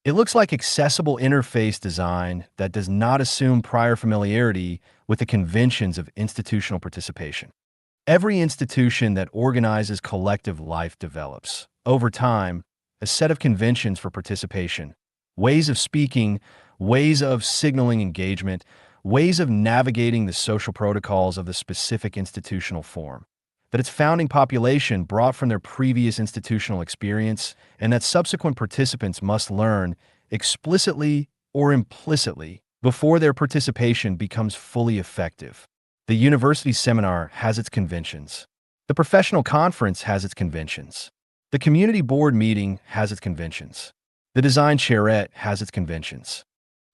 It looks like accessible interface design that does not assume prior familiarity with the conventions of institutional participation. Every institution that organizes collective life develops, over time, a set of conventions for participation, ways of speaking, ways of signaling engagement, ways of navigating the social protocols of the specific institutional form that its founding population brought from their previous institutional experience and that subsequent participants must learn explicitly or implicitly before their participation becomes fully effective. The university seminar has its conventions. The professional conference has its conventions. The community board meeting has its conventions. The design charrette has its conventions.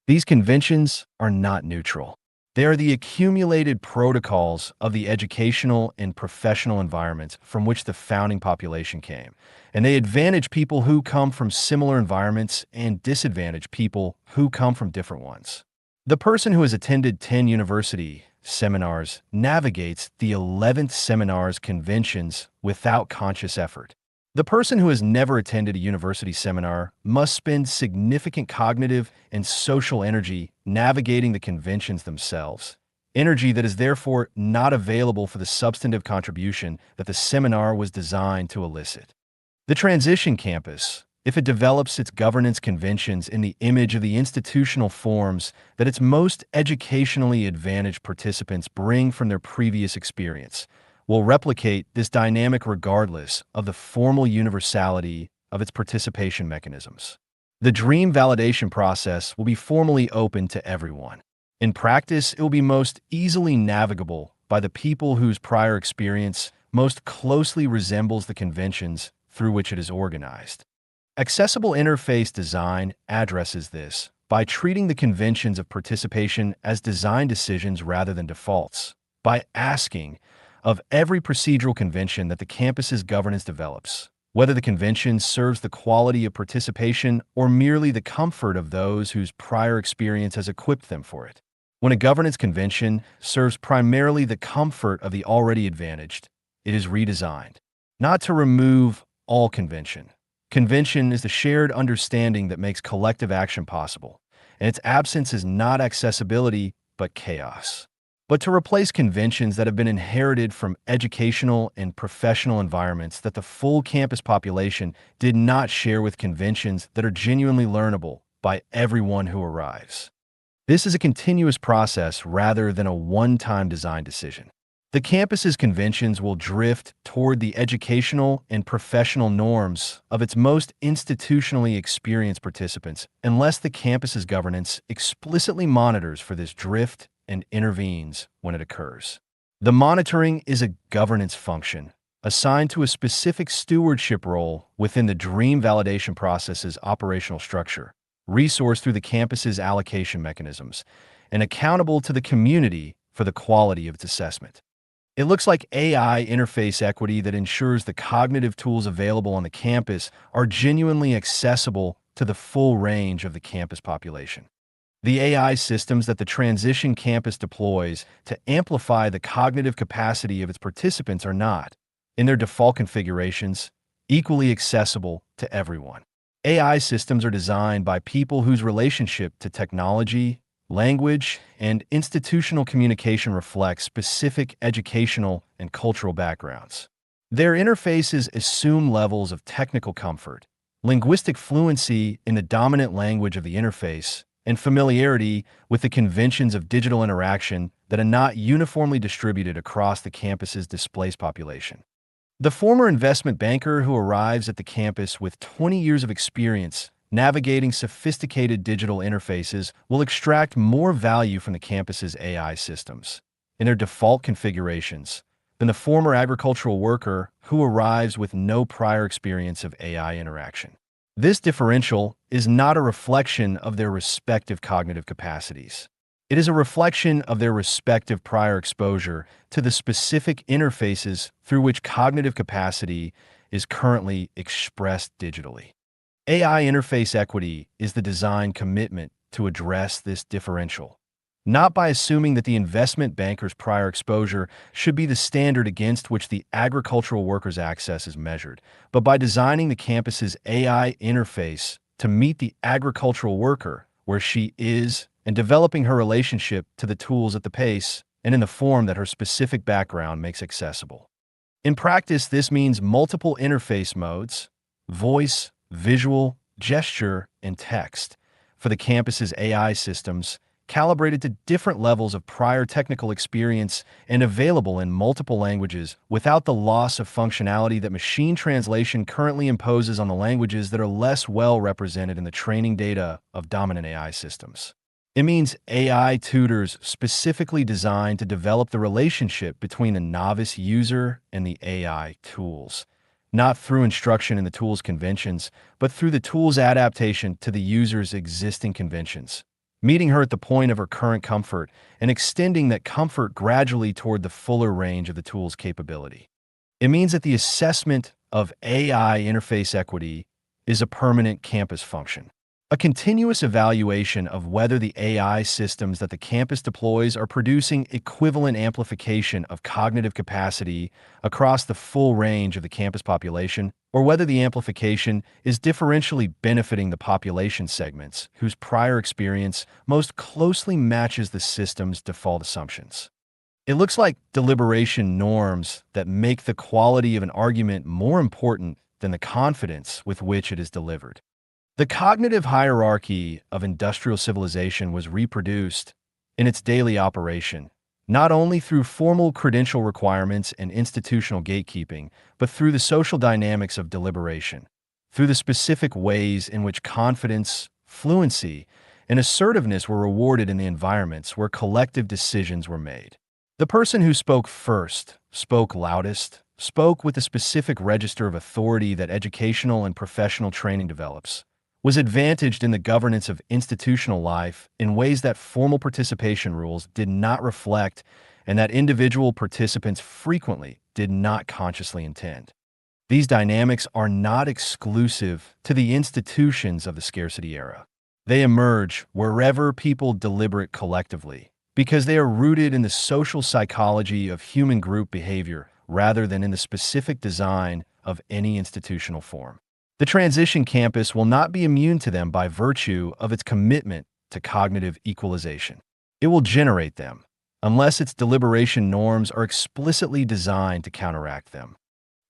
These conventions are not neutral. They are the accumulated protocols of the educational and professional environments from which the founding population came, and they advantage people who come from similar environments and disadvantage people who come from different ones. The person who has attended 10 university seminars navigates the 11th seminar's conventions without conscious effort. The person who has never attended a university seminar must spend significant cognitive and social energy navigating the conventions themselves, energy that is therefore not available for the substantive contribution that the seminar was designed to elicit. The transition campus, if it develops its governance conventions in the image of the institutional forms that its most educationally advantaged participants bring from their previous experience, will replicate this dynamic regardless of the formal universality of its participation mechanisms. The dream validation process will be formally open to everyone. In practice, it will be most easily navigable by the people whose prior experience most closely resembles the conventions through which it is organized. Accessible interface design addresses this by treating the conventions of participation as design decisions rather than defaults, by asking of every procedural convention that the campus's governance develops, whether the convention serves the quality of participation or merely the comfort of those whose prior experience has equipped them for it. When a governance convention serves primarily the comfort of the already advantaged, it is redesigned, not to remove all convention. Convention is the shared understanding that makes collective action possible, and its absence is not accessibility, but chaos. But to replace conventions that have been inherited from educational and professional environments that the full campus population did not share with conventions that are genuinely learnable by everyone who arrives. This is a continuous process rather than a one-time design decision. The campus's conventions will drift toward the educational and professional norms of its most institutionally experienced participants unless the campus's governance explicitly monitors for this drift and intervenes when it occurs. The monitoring is a governance function assigned to a specific stewardship role within the dream validation process's operational structure, resourced through the campus's allocation mechanisms, and accountable to the community for the quality of its assessment. It looks like AI interface equity that ensures the cognitive tools available on the campus are genuinely accessible to the full range of the campus population. The AI systems that the transition campus deploys to amplify the cognitive capacity of its participants are not, in their default configurations, equally accessible to everyone. AI systems are designed by people whose relationship to technology, language, and institutional communication reflects specific educational and cultural backgrounds. Their interfaces assume levels of technical comfort, linguistic fluency in the dominant language of the interface, and familiarity with the conventions of digital interaction that are not uniformly distributed across the campus's displaced population. The former investment banker who arrives at the campus with 20 years of experience navigating sophisticated digital interfaces will extract more value from the campus's AI systems, in their default configurations, than the former agricultural worker who arrives with no prior experience of AI interaction. This differential is not a reflection of their respective cognitive capacities. It is a reflection of their respective prior exposure to the specific interfaces through which cognitive capacity is currently expressed digitally. AI interface equity is the design commitment to address this differential, not by assuming that the investment banker's prior exposure should be the standard against which the agricultural worker's access is measured, but by designing the campus's AI interface to meet the agricultural worker where she is and developing her relationship to the tools at the pace and in the form that her specific background makes accessible. In practice, this means multiple interface modes, voice, visual, gesture, and text, for the campus's AI systems, calibrated to different levels of prior technical experience and available in multiple languages without the loss of functionality that machine translation currently imposes on the languages that are less well represented in the training data of dominant AI systems. It means AI tutors specifically designed to develop the relationship between the novice user and the AI tools, not through instruction in the tool's conventions, but through the tool's adaptation to the user's existing conventions, meeting her at the point of her current comfort and extending that comfort gradually toward the fuller range of the tool's capability. It means that the assessment of AI interface equity is a permanent campus function. A continuous evaluation of whether the AI systems that the campus deploys are producing equivalent amplification of cognitive capacity across the full range of the campus population, or whether the amplification is differentially benefiting the population segments whose prior experience most closely matches the system's default assumptions. It looks like deliberation norms that make the quality of an argument more important than the confidence with which it is delivered. The cognitive hierarchy of industrial civilization was reproduced in its daily operation, not only through formal credential requirements and institutional gatekeeping, but through the social dynamics of deliberation, through the specific ways in which confidence, fluency, and assertiveness were rewarded in the environments where collective decisions were made. The person who spoke first, spoke loudest, spoke with the specific register of authority that educational and professional training develops, was advantaged in the governance of institutional life in ways that formal participation rules did not reflect and that individual participants frequently did not consciously intend. These dynamics are not exclusive to the institutions of the scarcity era. They emerge wherever people deliberate collectively, because they are rooted in the social psychology of human group behavior rather than in the specific design of any institutional form. The transition campus will not be immune to them by virtue of its commitment to cognitive equalization. It will generate them, unless its deliberation norms are explicitly designed to counteract them.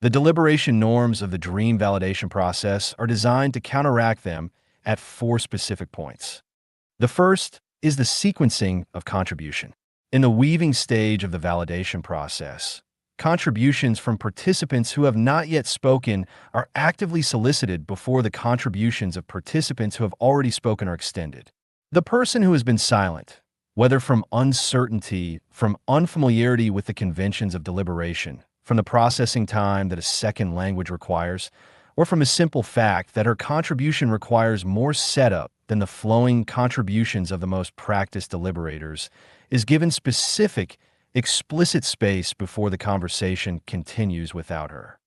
The deliberation norms of the dream validation process are designed to counteract them at 4 specific points. The first is the sequencing of contribution. In the weaving stage of the validation process, contributions from participants who have not yet spoken are actively solicited before the contributions of participants who have already spoken are extended. The person who has been silent, whether from uncertainty, from unfamiliarity with the conventions of deliberation, from the processing time that a second language requires, or from a simple fact that her contribution requires more setup than the flowing contributions of the most practiced deliberators, is given specific explicit space before the conversation continues without her.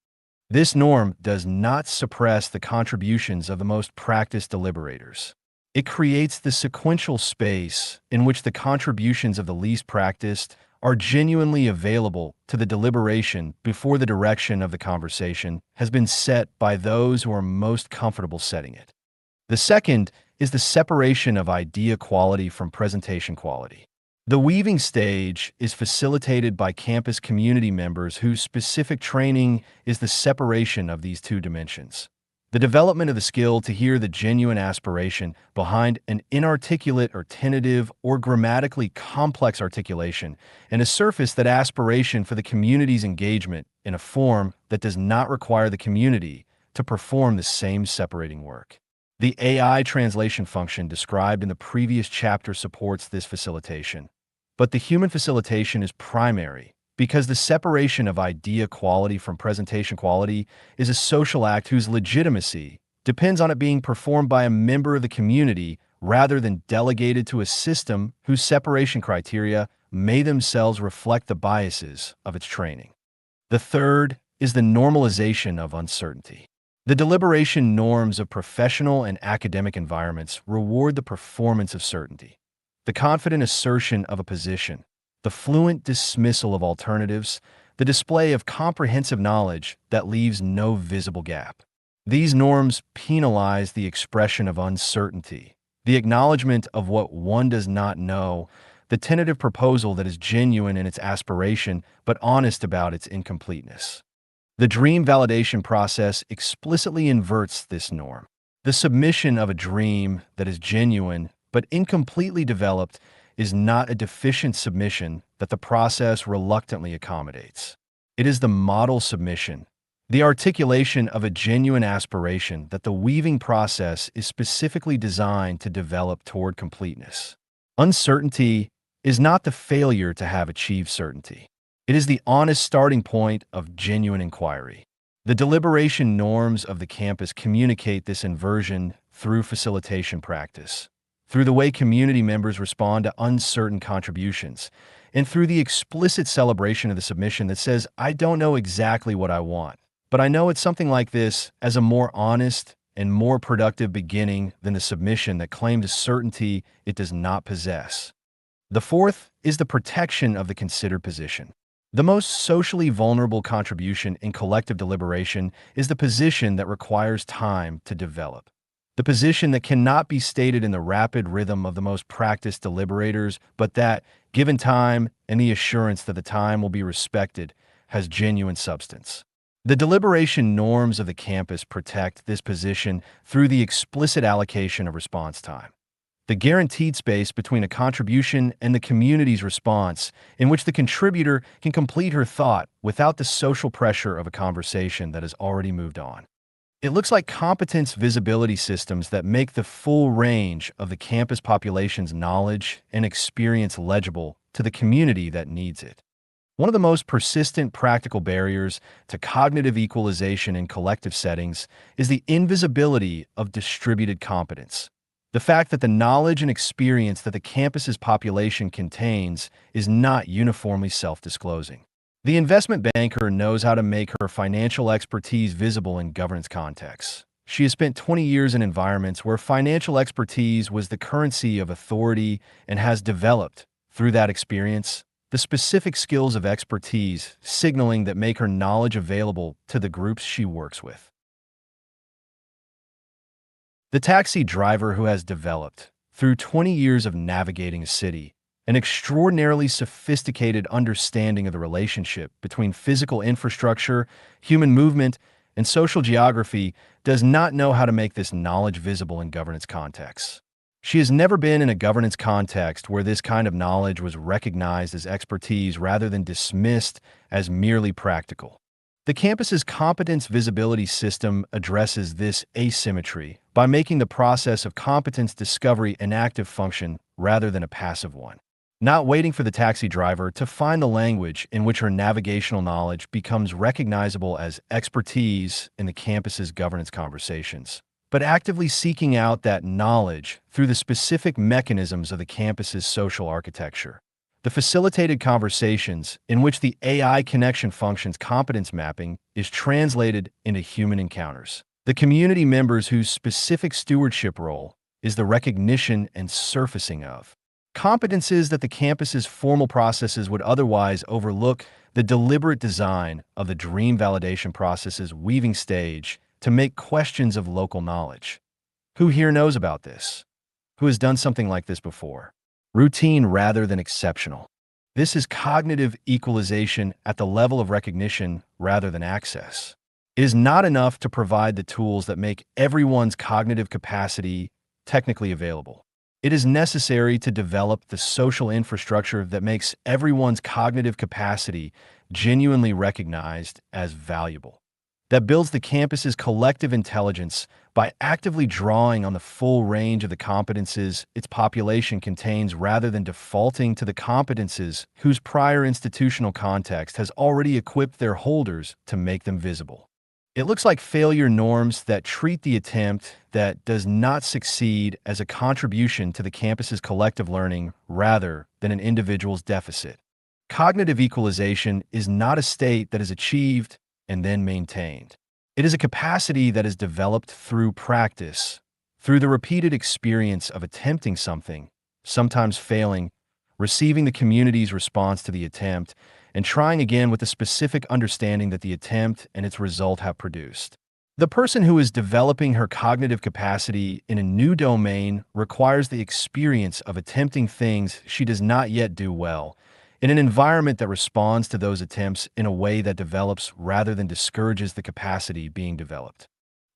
This norm does not suppress the contributions of the most practiced deliberators. It creates the sequential space in which the contributions of the least practiced are genuinely available to the deliberation before the direction of the conversation has been set by those who are most comfortable setting it. The second is the separation of idea quality from presentation quality. The weaving stage is facilitated by campus community members whose specific training is the separation of these 2 dimensions. The development of the skill to hear the genuine aspiration behind an inarticulate or tentative or grammatically complex articulation, and a surface that aspiration for the community's engagement in a form that does not require the community to perform the same separating work. The AI translation function described in the previous chapter supports this facilitation. But the human facilitation is primary because the separation of idea quality from presentation quality is a social act whose legitimacy depends on it being performed by a member of the community rather than delegated to a system whose separation criteria may themselves reflect the biases of its training. The third is the normalization of uncertainty. The deliberation norms of professional and academic environments reward the performance of certainty, the confident assertion of a position, the fluent dismissal of alternatives, the display of comprehensive knowledge that leaves no visible gap. These norms penalize the expression of uncertainty, the acknowledgement of what one does not know, the tentative proposal that is genuine in its aspiration but honest about its incompleteness. The dream validation process explicitly inverts this norm. The submission of a dream that is genuine but incompletely developed is not a deficient submission that the process reluctantly accommodates. It is the model submission, the articulation of a genuine aspiration that the weaving process is specifically designed to develop toward completeness. Uncertainty is not the failure to have achieved certainty. It is the honest starting point of genuine inquiry. The deliberation norms of the campus communicate this inversion through facilitation practice, through the way community members respond to uncertain contributions, and through the explicit celebration of the submission that says, "I don't know exactly what I want, but I know it's something like this," as a more honest and more productive beginning than the submission that claims a certainty it does not possess. The fourth is the protection of the considered position. The most socially vulnerable contribution in collective deliberation is the position that requires time to develop. The position that cannot be stated in the rapid rhythm of the most practiced deliberators, but that, given time and the assurance that the time will be respected, has genuine substance. The deliberation norms of the campus protect this position through the explicit allocation of response time. The guaranteed space between a contribution and the community's response, in which the contributor can complete her thought without the social pressure of a conversation that has already moved on. It looks like competence visibility systems that make the full range of the campus population's knowledge and experience legible to the community that needs it. One of the most persistent practical barriers to cognitive equalization in collective settings is the invisibility of distributed competence. The fact that the knowledge and experience that the campus's population contains is not uniformly self-disclosing. The investment banker knows how to make her financial expertise visible in governance contexts. She has spent 20 years in environments where financial expertise was the currency of authority and has developed, through that experience, the specific skills of expertise, signaling that make her knowledge available to the groups she works with. The taxi driver who has developed, through 20 years of navigating a city, an extraordinarily sophisticated understanding of the relationship between physical infrastructure, human movement, and social geography does not know how to make this knowledge visible in governance contexts. She has never been in a governance context where this kind of knowledge was recognized as expertise rather than dismissed as merely practical. The campus's competence visibility system addresses this asymmetry by making the process of competence discovery an active function rather than a passive one. Not waiting for the taxi driver to find the language in which her navigational knowledge becomes recognizable as expertise in the campus's governance conversations, but actively seeking out that knowledge through the specific mechanisms of the campus's social architecture. The facilitated conversations in which the AI connection function's competence mapping is translated into human encounters. The community members whose specific stewardship role is the recognition and surfacing of competences that the campus's formal processes would otherwise overlook, the deliberate design of the dream validation process's weaving stage to make questions of local knowledge. Who here knows about this? Who has done something like this before? Routine rather than exceptional. This is cognitive equalization at the level of recognition rather than access. It is not enough to provide the tools that make everyone's cognitive capacity technically available. It is necessary to develop the social infrastructure that makes everyone's cognitive capacity genuinely recognized as valuable, that builds the campus's collective intelligence by actively drawing on the full range of the competences its population contains rather than defaulting to the competences whose prior institutional context has already equipped their holders to make them visible. It looks like failure norms that treat the attempt that does not succeed as a contribution to the campus's collective learning rather than an individual's deficit. Cognitive equalization is not a state that is achieved and then maintained. It is a capacity that is developed through practice, through the repeated experience of attempting something, sometimes failing, receiving the community's response to the attempt, and trying again with the specific understanding that the attempt and its result have produced. The person who is developing her cognitive capacity in a new domain requires the experience of attempting things she does not yet do well, in an environment that responds to those attempts in a way that develops rather than discourages the capacity being developed.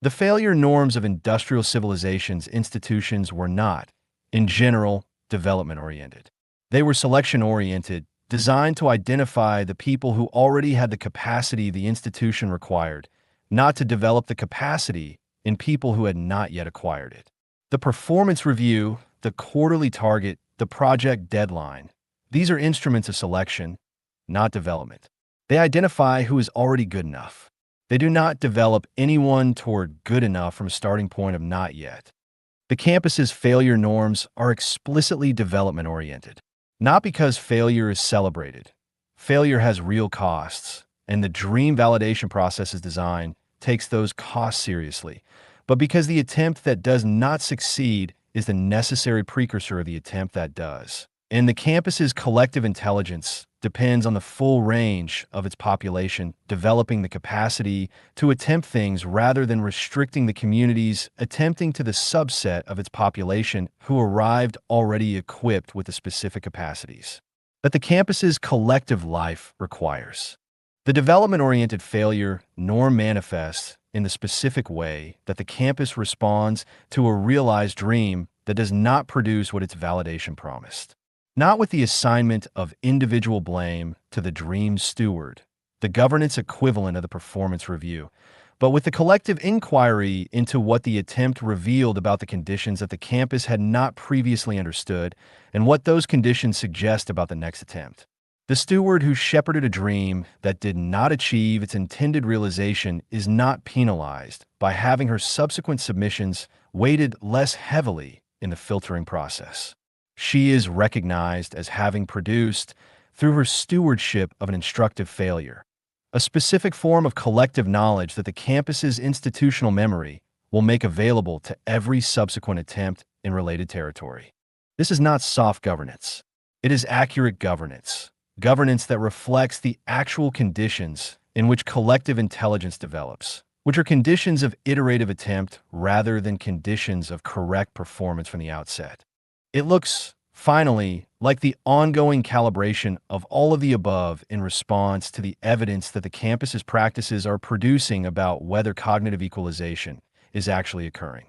The failure norms of industrial civilization's institutions were not, in general, development-oriented. They were selection-oriented, designed to identify the people who already had the capacity the institution required, not to develop the capacity in people who had not yet acquired it. The performance review, the quarterly target, the project deadline, these are instruments of selection, not development. They identify who is already good enough. They do not develop anyone toward good enough from a starting point of not yet. The campus's failure norms are explicitly development-oriented. Not because failure is celebrated. Failure has real costs, and the dream validation process's design takes those costs seriously, but because the attempt that does not succeed is the necessary precursor of the attempt that does. And the campus's collective intelligence depends on the full range of its population developing the capacity to attempt things rather than restricting the communities attempting to the subset of its population who arrived already equipped with the specific capacities that the campus's collective life requires. The development-oriented failure nor manifests in the specific way that the campus responds to a realized dream that does not produce what its validation promised. Not with the assignment of individual blame to the dream steward, the governance equivalent of the performance review, but with the collective inquiry into what the attempt revealed about the conditions that the campus had not previously understood and what those conditions suggest about the next attempt. The steward who shepherded a dream that did not achieve its intended realization is not penalized by having her subsequent submissions weighted less heavily in the filtering process. She is recognized as having produced, through her stewardship of an instructive failure, a specific form of collective knowledge that the campus's institutional memory will make available to every subsequent attempt in related territory. This is not soft governance. It is accurate governance, governance that reflects the actual conditions in which collective intelligence develops, which are conditions of iterative attempt rather than conditions of correct performance from the outset. It looks, finally, like the ongoing calibration of all of the above in response to the evidence that the campus's practices are producing about whether cognitive equalization is actually occurring.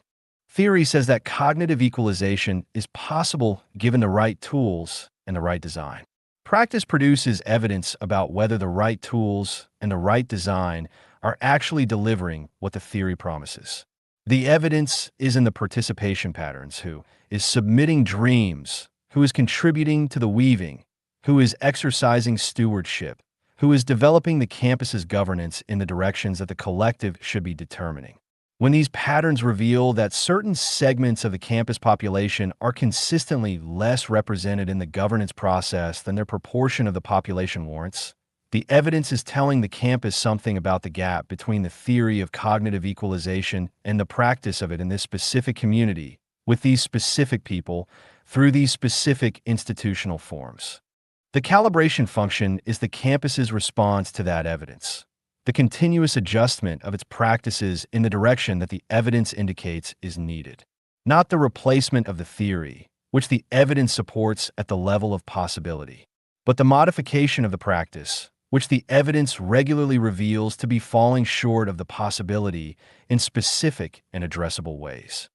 Theory says that cognitive equalization is possible given the right tools and the right design. Practice produces evidence about whether the right tools and the right design are actually delivering what the theory promises. The evidence is in the participation patterns, who is submitting dreams, who is contributing to the weaving, who is exercising stewardship, who is developing the campus's governance in the directions that the collective should be determining. When these patterns reveal that certain segments of the campus population are consistently less represented in the governance process than their proportion of the population warrants, the evidence is telling the campus something about the gap between the theory of cognitive equalization and the practice of it in this specific community, with these specific people, through these specific institutional forms. The calibration function is the campus's response to that evidence, the continuous adjustment of its practices in the direction that the evidence indicates is needed, not the replacement of the theory, which the evidence supports at the level of possibility, but the modification of the practice, which the evidence regularly reveals to be falling short of the possibility in specific and addressable ways.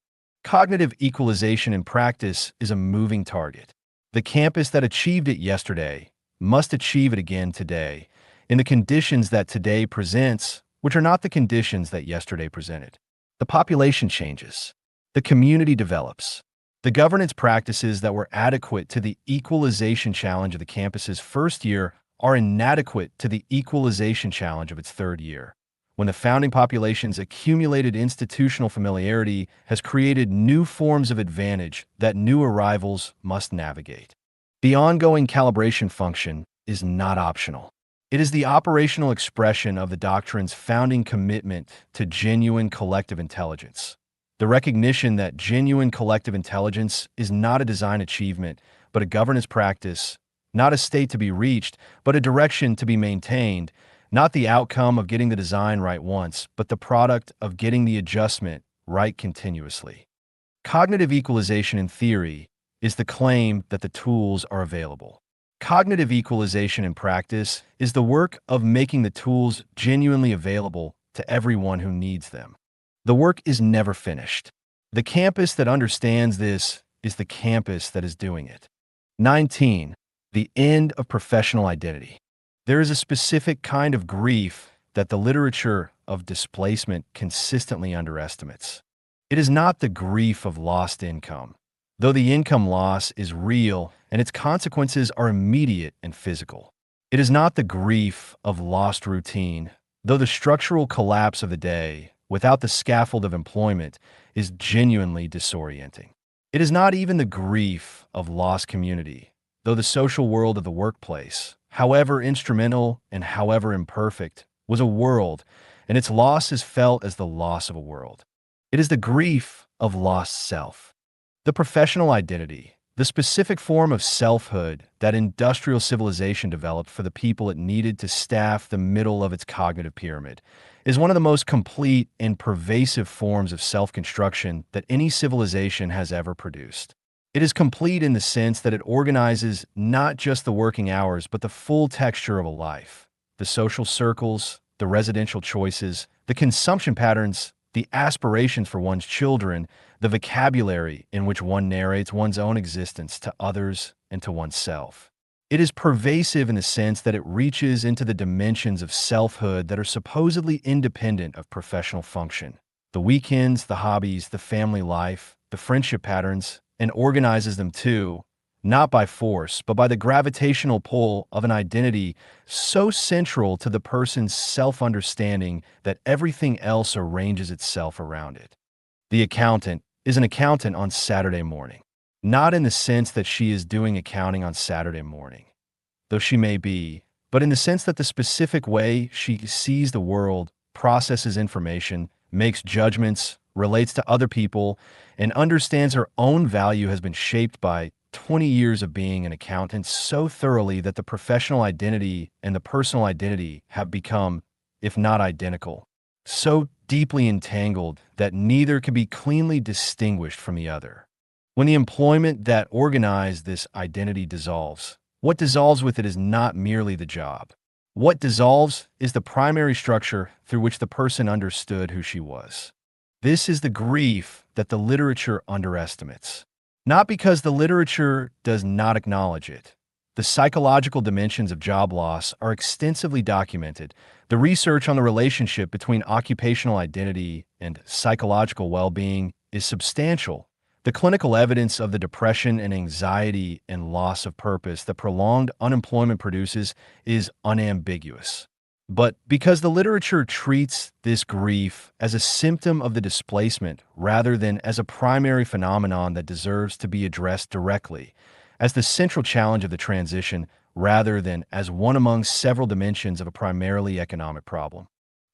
Cognitive equalization in practice is a moving target. The campus that achieved it yesterday must achieve it again today, in the conditions that today presents, which are not the conditions that yesterday presented. The population changes. The community develops. The governance practices that were adequate to the equalization challenge of the campus's first year are inadequate to the equalization challenge of its third year, when the founding population's accumulated institutional familiarity has created new forms of advantage that new arrivals must navigate. The ongoing calibration function is not optional. It is the operational expression of the doctrine's founding commitment to genuine collective intelligence, the recognition that genuine collective intelligence is not a design achievement, but a governance practice, not a state to be reached, but a direction to be maintained, not the outcome of getting the design right once, but the product of getting the adjustment right continuously. Cognitive equalization in theory is the claim that the tools are available. Cognitive equalization in practice is the work of making the tools genuinely available to everyone who needs them. The work is never finished. The campus that understands this is the campus that is doing it. 19. The end of professional identity. There is a specific kind of grief that the literature of displacement consistently underestimates. It is not the grief of lost income, though the income loss is real and its consequences are immediate and physical. It is not the grief of lost routine, though the structural collapse of the day, without the scaffold of employment, is genuinely disorienting. It is not even the grief of lost community, though the social world of the workplace, however instrumental and however imperfect, was a world, and its loss is felt as the loss of a world. It is the grief of lost self. The professional identity, the specific form of selfhood that industrial civilization developed for the people it needed to staff the middle of its cognitive pyramid, is one of the most complete and pervasive forms of self-construction that any civilization has ever produced. It is complete in the sense that it organizes not just the working hours, but the full texture of a life. The social circles, the residential choices, the consumption patterns, the aspirations for one's children, the vocabulary in which one narrates one's own existence to others and to oneself. It is pervasive in the sense that it reaches into the dimensions of selfhood that are supposedly independent of professional function. The weekends, the hobbies, the family life, the friendship patterns, and organizes them too, not by force, but by the gravitational pull of an identity so central to the person's self-understanding that everything else arranges itself around it. The accountant is an accountant on Saturday morning, not in the sense that she is doing accounting on Saturday morning, though she may be, but in the sense that the specific way she sees the world, processes information, makes judgments, relates to other people, and understands her own value has been shaped by 20 years of being an accountant so thoroughly that the professional identity and the personal identity have become, if not identical, so deeply entangled that neither can be cleanly distinguished from the other. When the employment that organized this identity dissolves, what dissolves with it is not merely the job. What dissolves is the primary structure through which the person understood who she was. This is the grief that the literature underestimates. Not because the literature does not acknowledge it. The psychological dimensions of job loss are extensively documented. The research on the relationship between occupational identity and psychological well-being is substantial. The clinical evidence of the depression and anxiety and loss of purpose that prolonged unemployment produces is unambiguous. But because the literature treats this grief as a symptom of the displacement rather than as a primary phenomenon that deserves to be addressed directly, as the central challenge of the transition rather than as one among several dimensions of a primarily economic problem.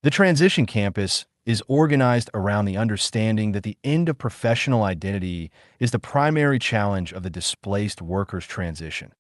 The transition campus is organized around the understanding that the end of professional identity is the primary challenge of the displaced workers' transition,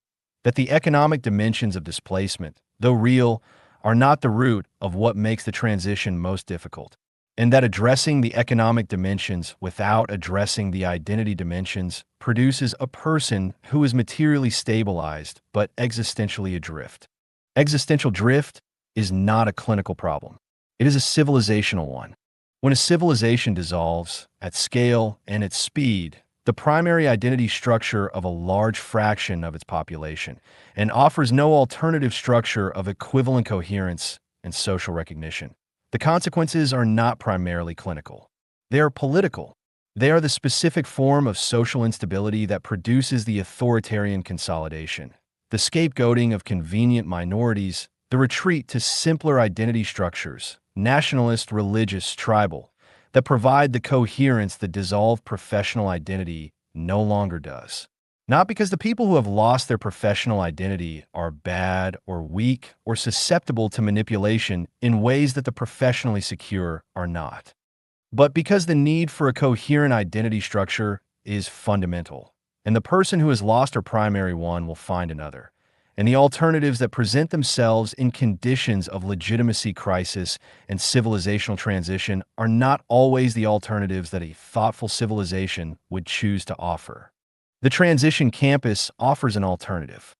that the economic dimensions of displacement, though real, are not the root of what makes the transition most difficult, and that addressing the economic dimensions without addressing the identity dimensions produces a person who is materially stabilized but existentially adrift. Existential drift is not a clinical problem. It is a civilizational one. When a civilization dissolves, at scale and at speed, the primary identity structure of a large fraction of its population, and offers no alternative structure of equivalent coherence and social recognition. The consequences are not primarily clinical. They are political. They are the specific form of social instability that produces the authoritarian consolidation, the scapegoating of convenient minorities, the retreat to simpler identity structures, nationalist, religious, tribal, that provide the coherence that dissolved professional identity no longer does. Not because the people who have lost their professional identity are bad or weak or susceptible to manipulation in ways that the professionally secure are not, but because the need for a coherent identity structure is fundamental, and the person who has lost her primary one will find another. And the alternatives that present themselves in conditions of legitimacy crisis and civilizational transition are not always the alternatives that a thoughtful civilization would choose to offer. The transition campus offers an alternative,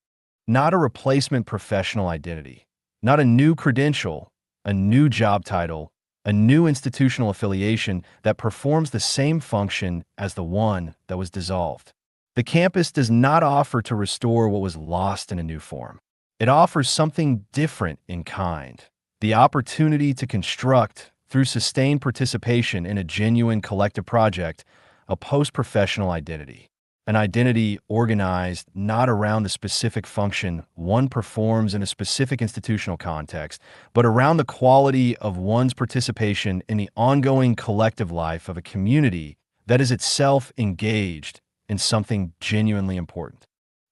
not a replacement professional identity, not a new credential, a new job title, a new institutional affiliation that performs the same function as the one that was dissolved. The campus does not offer to restore what was lost in a new form. It offers something different in kind, the opportunity to construct, through sustained participation in a genuine collective project, a post-professional identity. An identity organized not around the specific function one performs in a specific institutional context, but around the quality of one's participation in the ongoing collective life of a community that is itself engaged in something genuinely important.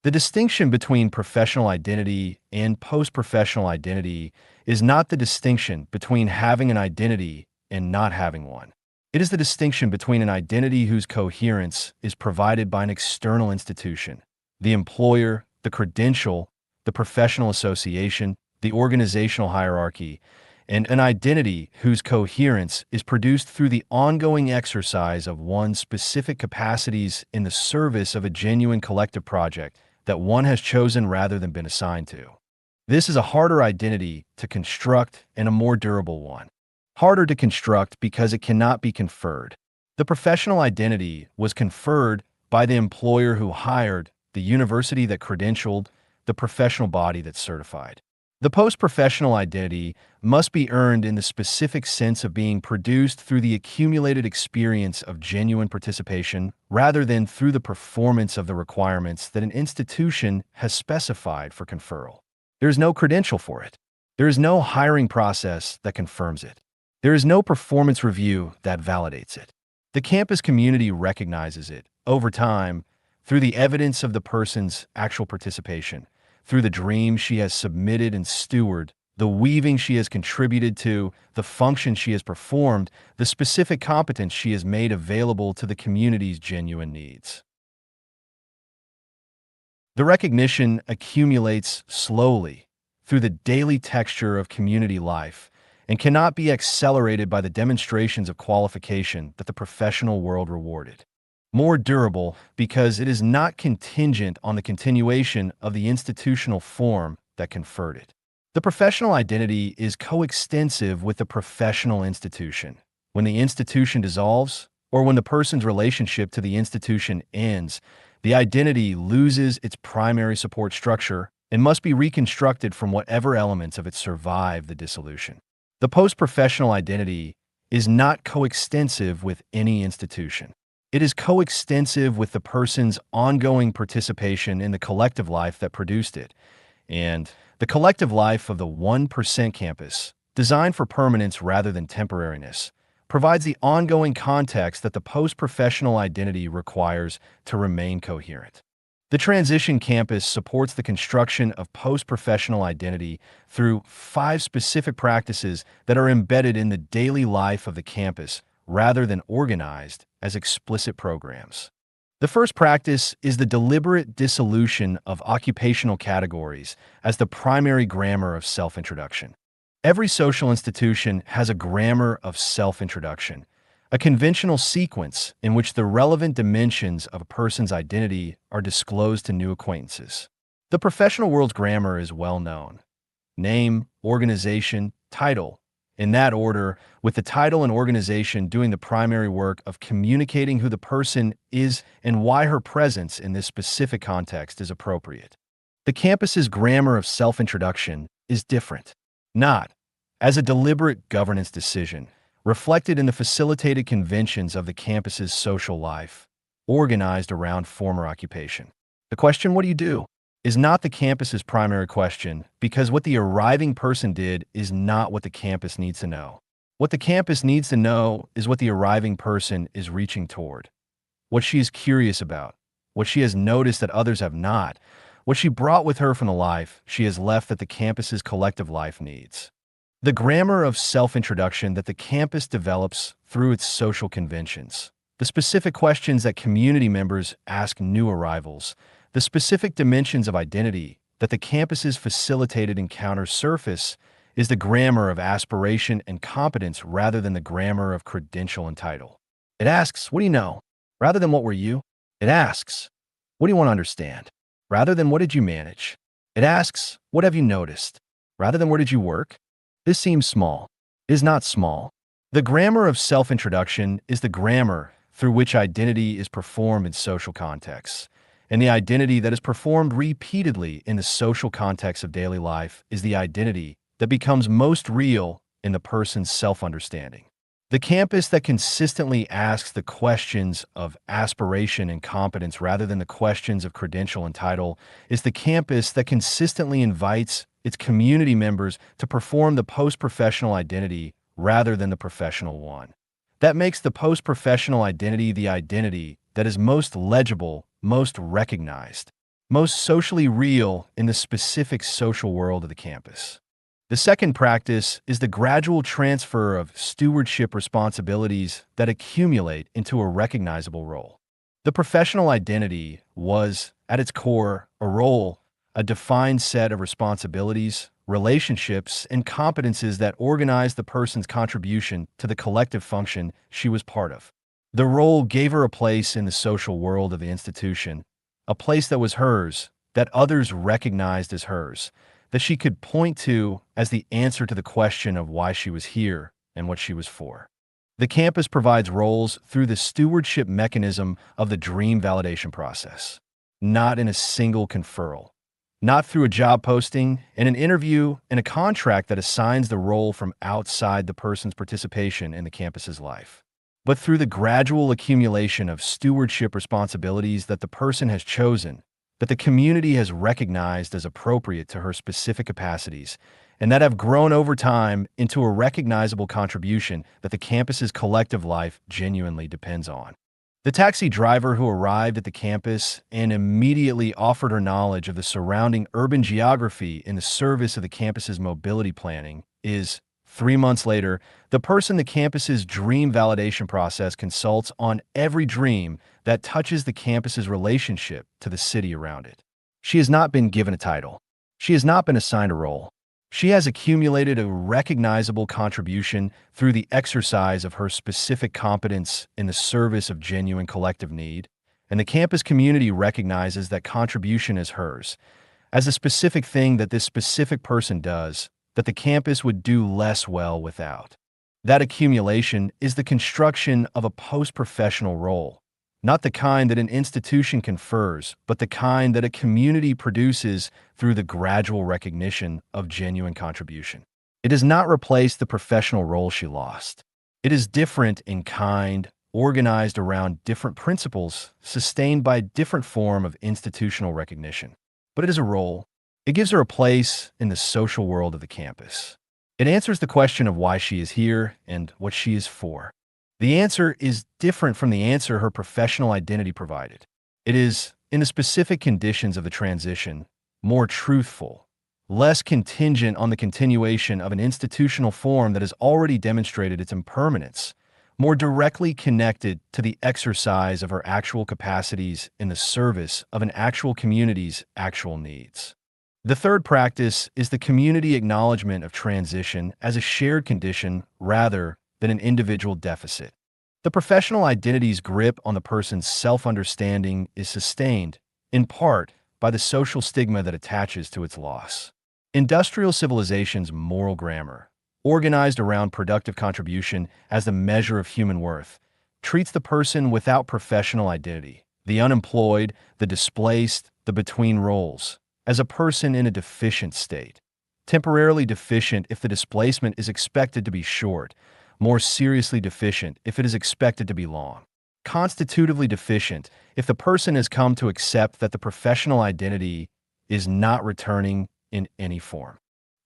The distinction between professional identity and post-professional identity is not the distinction between having an identity and not having one. It is the distinction between an identity whose coherence is provided by an external institution, the employer, the credential, the professional association, the organizational hierarchy, and an identity whose coherence is produced through the ongoing exercise of one's specific capacities in the service of a genuine collective project that one has chosen rather than been assigned to. This is a harder identity to construct and a more durable one. Harder to construct because it cannot be conferred. The professional identity was conferred by the employer who hired, the university that credentialed, the professional body that certified. The post-professional identity must be earned in the specific sense of being produced through the accumulated experience of genuine participation rather than through the performance of the requirements that an institution has specified for conferral. There is no credential for it. There is no hiring process that confirms it. There is no performance review that validates it. The campus community recognizes it, over time, through the evidence of the person's actual participation, through the dreams she has submitted and stewarded, the weaving she has contributed to, the function she has performed, the specific competence she has made available to the community's genuine needs. The recognition accumulates slowly through the daily texture of community life and cannot be accelerated by the demonstrations of qualification that the professional world rewarded. More durable because it is not contingent on the continuation of the institutional form that conferred it. The professional identity is coextensive with the professional institution. When the institution dissolves, or when the person's relationship to the institution ends, the identity loses its primary support structure and must be reconstructed from whatever elements of it survive the dissolution. The post-professional identity is not coextensive with any institution. It is coextensive with the person's ongoing participation in the collective life that produced it, and the collective life of the 1% campus, designed for permanence rather than temporariness, provides the ongoing context that the post-professional identity requires to remain coherent. The transition campus supports the construction of post-professional identity through 5 specific practices that are embedded in the daily life of the campus rather than organized as explicit programs. The first practice is the deliberate dissolution of occupational categories as the primary grammar of self-introduction. Every social institution has a grammar of self-introduction, a conventional sequence in which the relevant dimensions of a person's identity are disclosed to new acquaintances. The professional world's grammar is well known. Name, organization, title, in that order, with the title and organization doing the primary work of communicating who the person is and why her presence in this specific context is appropriate. The campus's grammar of self-introduction is different, not as a deliberate governance decision, reflected in the facilitated conventions of the campus's social life, organized around former occupation. The question, "What do you do?" is not the campus's primary question because what the arriving person did is not what the campus needs to know. What the campus needs to know is what the arriving person is reaching toward, what she is curious about, what she has noticed that others have not, what she brought with her from the life she has left that the campus's collective life needs. The grammar of self-introduction that the campus develops through its social conventions, the specific questions that community members ask new arrivals, the specific dimensions of identity that the campus's facilitated encounters surface is the grammar of aspiration and competence rather than the grammar of credential and title. It asks, "What do you know?" rather than "What were you?" It asks, "What do you want to understand?" rather than "What did you manage?" It asks, "What have you noticed?" rather than "Where did you work?" This seems small. It is not small. The grammar of self-introduction is the grammar through which identity is performed in social contexts. And the identity that is performed repeatedly in the social context of daily life is the identity that becomes most real in the person's self-understanding. The campus that consistently asks the questions of aspiration and competence rather than the questions of credential and title is the campus that consistently invites its community members to perform the post-professional identity rather than the professional one. That makes the post-professional identity the identity that is most legible, most recognized, most socially real in the specific social world of the campus. The second practice is the gradual transfer of stewardship responsibilities that accumulate into a recognizable role. The professional identity was, at its core, a role, a defined set of responsibilities, relationships, and competences that organized the person's contribution to the collective function she was part of. The role gave her a place in the social world of the institution, a place that was hers, that others recognized as hers, that she could point to as the answer to the question of why she was here and what she was for. The campus provides roles through the stewardship mechanism of the dream validation process, not in a single conferral, not through a job posting, in an interview, and a contract that assigns the role from outside the person's participation in the campus's life, but through the gradual accumulation of stewardship responsibilities that the person has chosen, that the community has recognized as appropriate to her specific capacities, and that have grown over time into a recognizable contribution that the campus's collective life genuinely depends on. The taxi driver who arrived at the campus and immediately offered her knowledge of the surrounding urban geography in the service of the campus's mobility planning is, 3 months later, the person the campus's dream validation process consults on every dream that touches the campus's relationship to the city around it. She has not been given a title. She has not been assigned a role. She has accumulated a recognizable contribution through the exercise of her specific competence in the service of genuine collective need, and the campus community recognizes that contribution as hers, as a specific thing that this specific person does, that the campus would do less well without. That accumulation is the construction of a post-professional role, not the kind that an institution confers, but the kind that a community produces through the gradual recognition of genuine contribution. It does not replace the professional role she lost. It is different in kind, organized around different principles, sustained by a different form of institutional recognition. But it is a role. It gives her a place in the social world of the campus. It answers the question of why she is here and what she is for. The answer is different from the answer her professional identity provided. It is, in the specific conditions of the transition, more truthful, less contingent on the continuation of an institutional form that has already demonstrated its impermanence, more directly connected to the exercise of her actual capacities in the service of an actual community's actual needs. The third practice is the community acknowledgement of transition as a shared condition rather than an individual deficit. The professional identity's grip on the person's self-understanding is sustained, in part, by the social stigma that attaches to its loss. Industrial civilization's moral grammar, organized around productive contribution as the measure of human worth, treats the person without professional identity, the unemployed, the displaced, the between roles, as a person in a deficient state. Temporarily deficient if the displacement is expected to be short, more seriously deficient if it is expected to be long. Constitutively deficient if the person has come to accept that the professional identity is not returning in any form.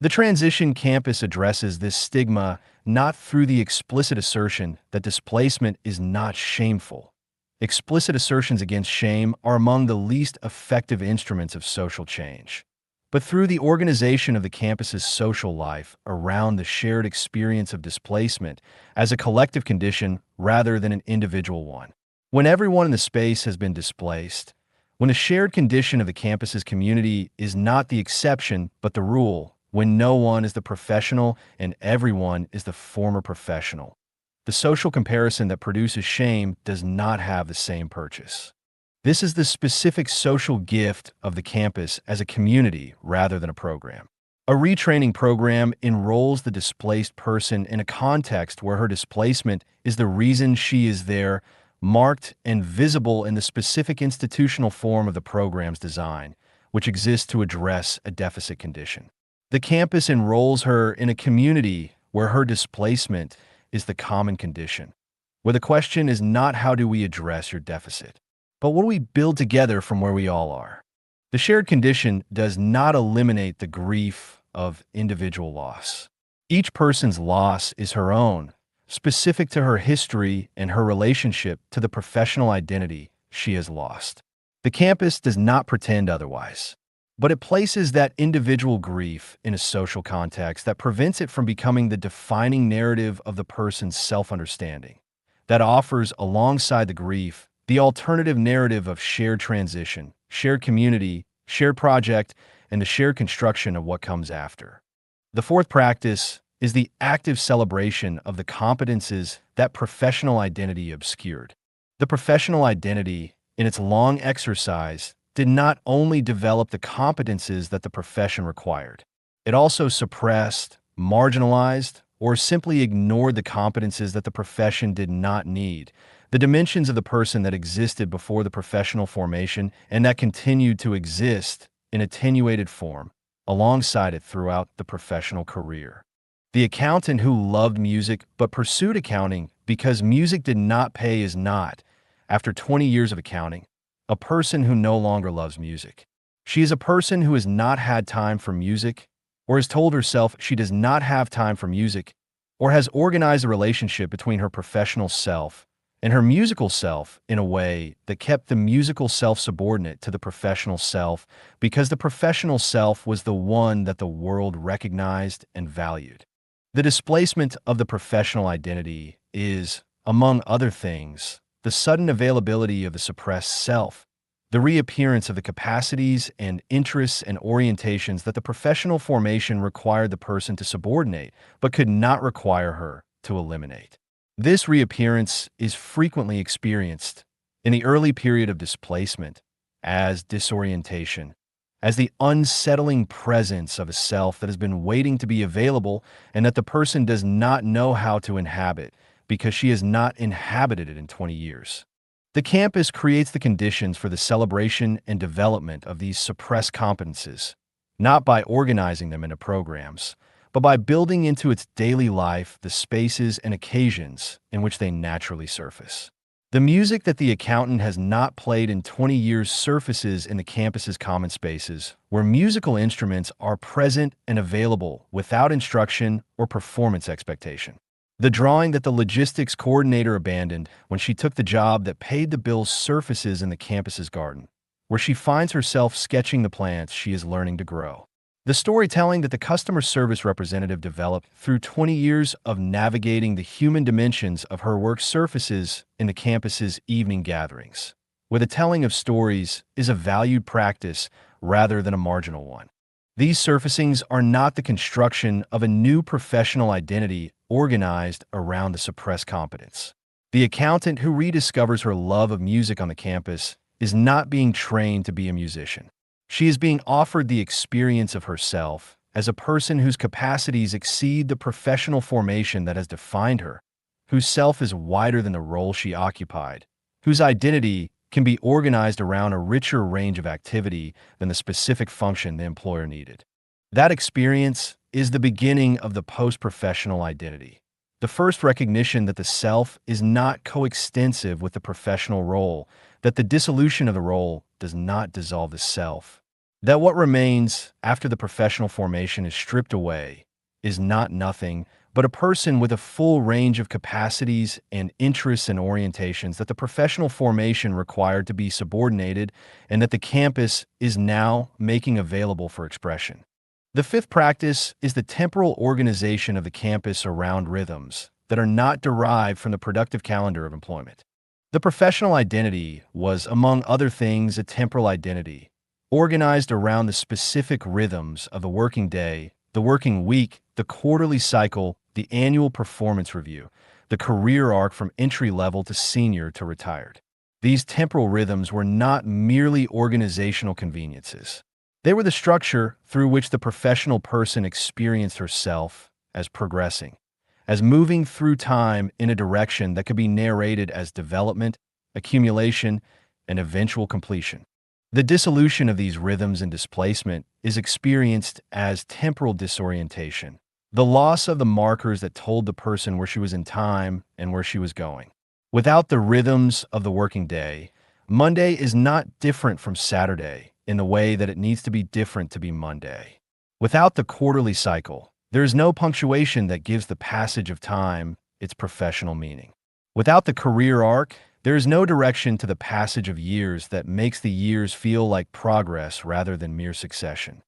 The transition campus addresses this stigma not through the explicit assertion that displacement is not shameful. Explicit assertions against shame are among the least effective instruments of social change, but through the organization of the campus's social life around the shared experience of displacement as a collective condition rather than an individual one. When everyone in the space has been displaced, when the shared condition of the campus's community is not the exception but the rule, when no one is the professional and everyone is the former professional, the social comparison that produces shame does not have the same purchase. This is the specific social gift of the campus as a community rather than a program. A retraining program enrolls the displaced person in a context where her displacement is the reason she is there, marked and visible in the specific institutional form of the program's design, which exists to address a deficit condition. The campus enrolls her in a community where her displacement is the common condition, where the question is not how do we address your deficit, but what do we build together from where we all are. The shared condition does not eliminate the grief of individual loss. Each person's loss is her own, specific to her history and her relationship to the professional identity she has lost. The campus does not pretend otherwise. but it places that individual grief in a social context that prevents it from becoming the defining narrative of the person's self-understanding, that offers, alongside the grief, the alternative narrative of shared transition, shared community, shared project, and the shared construction of what comes after. The fourth practice is the active celebration of the competences that professional identity obscured. The professional identity, in its long exercise, did not only develop the competences that the profession required, it also suppressed, marginalized, or simply ignored the competences that the profession did not need, the dimensions of the person that existed before the professional formation and that continued to exist in attenuated form alongside it throughout the professional career. The accountant who loved music but pursued accounting because music did not pay is not, after 20 years of accounting, a person who no longer loves music. She is a person who has not had time for music, or has told herself she does not have time for music, or has organized a relationship between her professional self and her musical self in a way that kept the musical self subordinate to the professional self because the professional self was the one that the world recognized and valued. The displacement of the professional identity is, among other things, the sudden availability of the suppressed self, the reappearance of the capacities and interests and orientations that the professional formation required the person to subordinate, but could not require her to eliminate. This reappearance is frequently experienced in the early period of displacement as disorientation, as the unsettling presence of a self that has been waiting to be available and that the person does not know how to inhabit because she has not inhabited it in 20 years. The campus creates the conditions for the celebration and development of these suppressed competences, not by organizing them into programs, but by building into its daily life the spaces and occasions in which they naturally surface. The music that the accountant has not played in 20 years surfaces in the campus's common spaces, where musical instruments are present and available without instruction or performance expectation. The drawing that the logistics coordinator abandoned when she took the job that paid the bills surfaces in the campus's garden, where she finds herself sketching the plants she is learning to grow. The storytelling that the customer service representative developed through 20 years of navigating the human dimensions of her work surfaces in the campus's evening gatherings, where the telling of stories is a valued practice rather than a marginal one. These surfacings are not the construction of a new professional identity organized around the suppressed competence. The accountant who rediscovers her love of music on the campus is not being trained to be a musician. She is being offered the experience of herself as a person whose capacities exceed the professional formation that has defined her, whose self is wider than the role she occupied, whose identity can be organized around a richer range of activity than the specific function the employer needed. That experience is the beginning of the post-professional identity, the first recognition that the self is not coextensive with the professional role, that the dissolution of the role does not dissolve the self, that what remains after the professional formation is stripped away is not nothing, but a person with a full range of capacities and interests and orientations that the professional formation required to be subordinated and that the campus is now making available for expression. The fifth practice is the temporal organization of the campus around rhythms that are not derived from the productive calendar of employment. The professional identity was, among other things, a temporal identity, organized around the specific rhythms of the working day, the working week, the quarterly cycle, the annual performance review, the career arc from entry level to senior to retired. These temporal rhythms were not merely organizational conveniences. They were the structure through which the professional person experienced herself as progressing, as moving through time in a direction that could be narrated as development, accumulation, and eventual completion. The dissolution of these rhythms and displacement is experienced as temporal disorientation, the loss of the markers that told the person where she was in time and where she was going. Without the rhythms of the working day, Monday is not different from Saturday in the way that it needs to be different to be Monday. Without the quarterly cycle, there is no punctuation that gives the passage of time its professional meaning. Without the career arc, There is no direction to the passage of years that makes the years feel like progress rather than mere succession.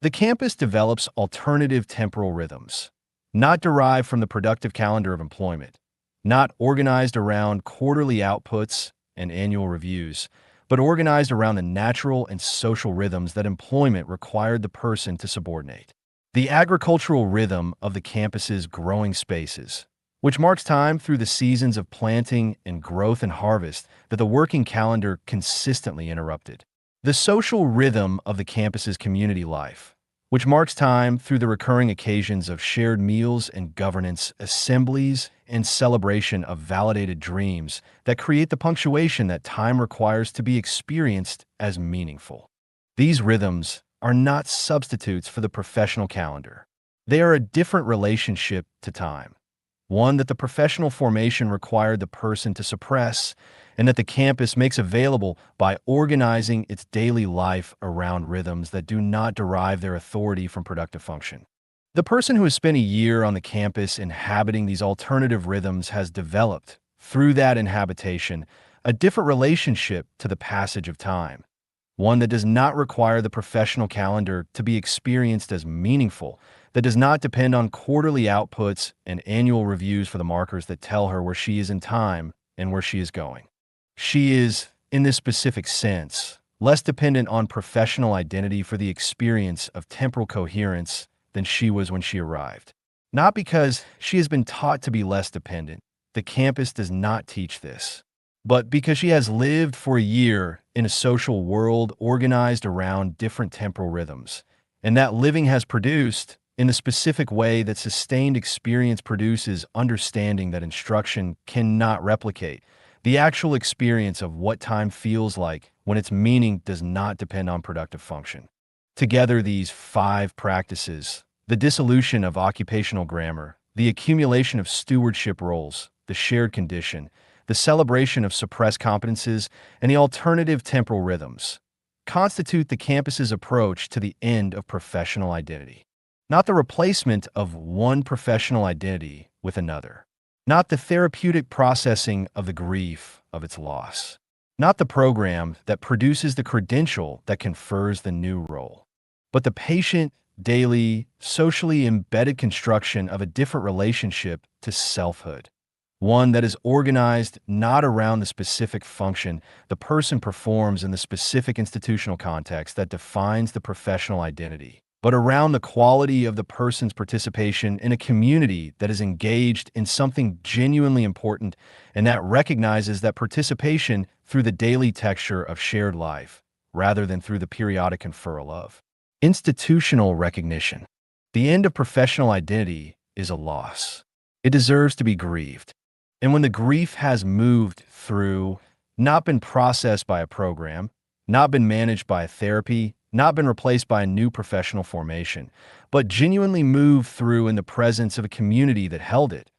The campus develops alternative temporal rhythms, not derived from the productive calendar of employment, not organized around quarterly outputs and annual reviews, but organized around the natural and social rhythms that employment required the person to subordinate. The agricultural rhythm of the campus's growing spaces, which marks time through the seasons of planting and growth and harvest that the working calendar consistently interrupted. The social rhythm of the campus's community life, which marks time through the recurring occasions of shared meals and governance, assemblies, and celebration of validated dreams that create the punctuation that time requires to be experienced as meaningful. These rhythms are not substitutes for the professional calendar. They are a different relationship to time, one that the professional formation required the person to suppress and that the campus makes available by organizing its daily life around rhythms that do not derive their authority from productive function. The person who has spent a year on the campus inhabiting these alternative rhythms has developed, through that inhabitation, a different relationship to the passage of time, one that does not require the professional calendar to be experienced as meaningful, that does not depend on quarterly outputs and annual reviews for the markers that tell her where she is in time and where she is going. She is, in this specific sense, less dependent on professional identity for the experience of temporal coherence than she was when she arrived. Not because she has been taught to be less dependent, the campus does not teach this, but because she has lived for a year in a social world organized around different temporal rhythms, and that living has produced, in the specific way that sustained experience produces understanding that instruction cannot replicate, the actual experience of what time feels like when its meaning does not depend on productive function. Together, these 5 practices, the dissolution of occupational grammar, the accumulation of stewardship roles, the shared condition, the celebration of suppressed competences, and the alternative temporal rhythms, constitute the campus's approach to the end of professional identity. Not the replacement of one professional identity with another. Not the therapeutic processing of the grief of its loss. Not the program that produces the credential that confers the new role. But the patient, daily, socially embedded construction of a different relationship to selfhood. One that is organized not around the specific function the person performs in the specific institutional context that defines the professional identity, but around the quality of the person's participation in a community that is engaged in something genuinely important and that recognizes that participation through the daily texture of shared life, rather than through the periodic conferral of institutional recognition. The end of professional identity is a loss. It deserves to be grieved. And when the grief has moved through, not been processed by a program, not been managed by a therapy, not been replaced by a new professional formation, but genuinely moved through in the presence of a community that held it,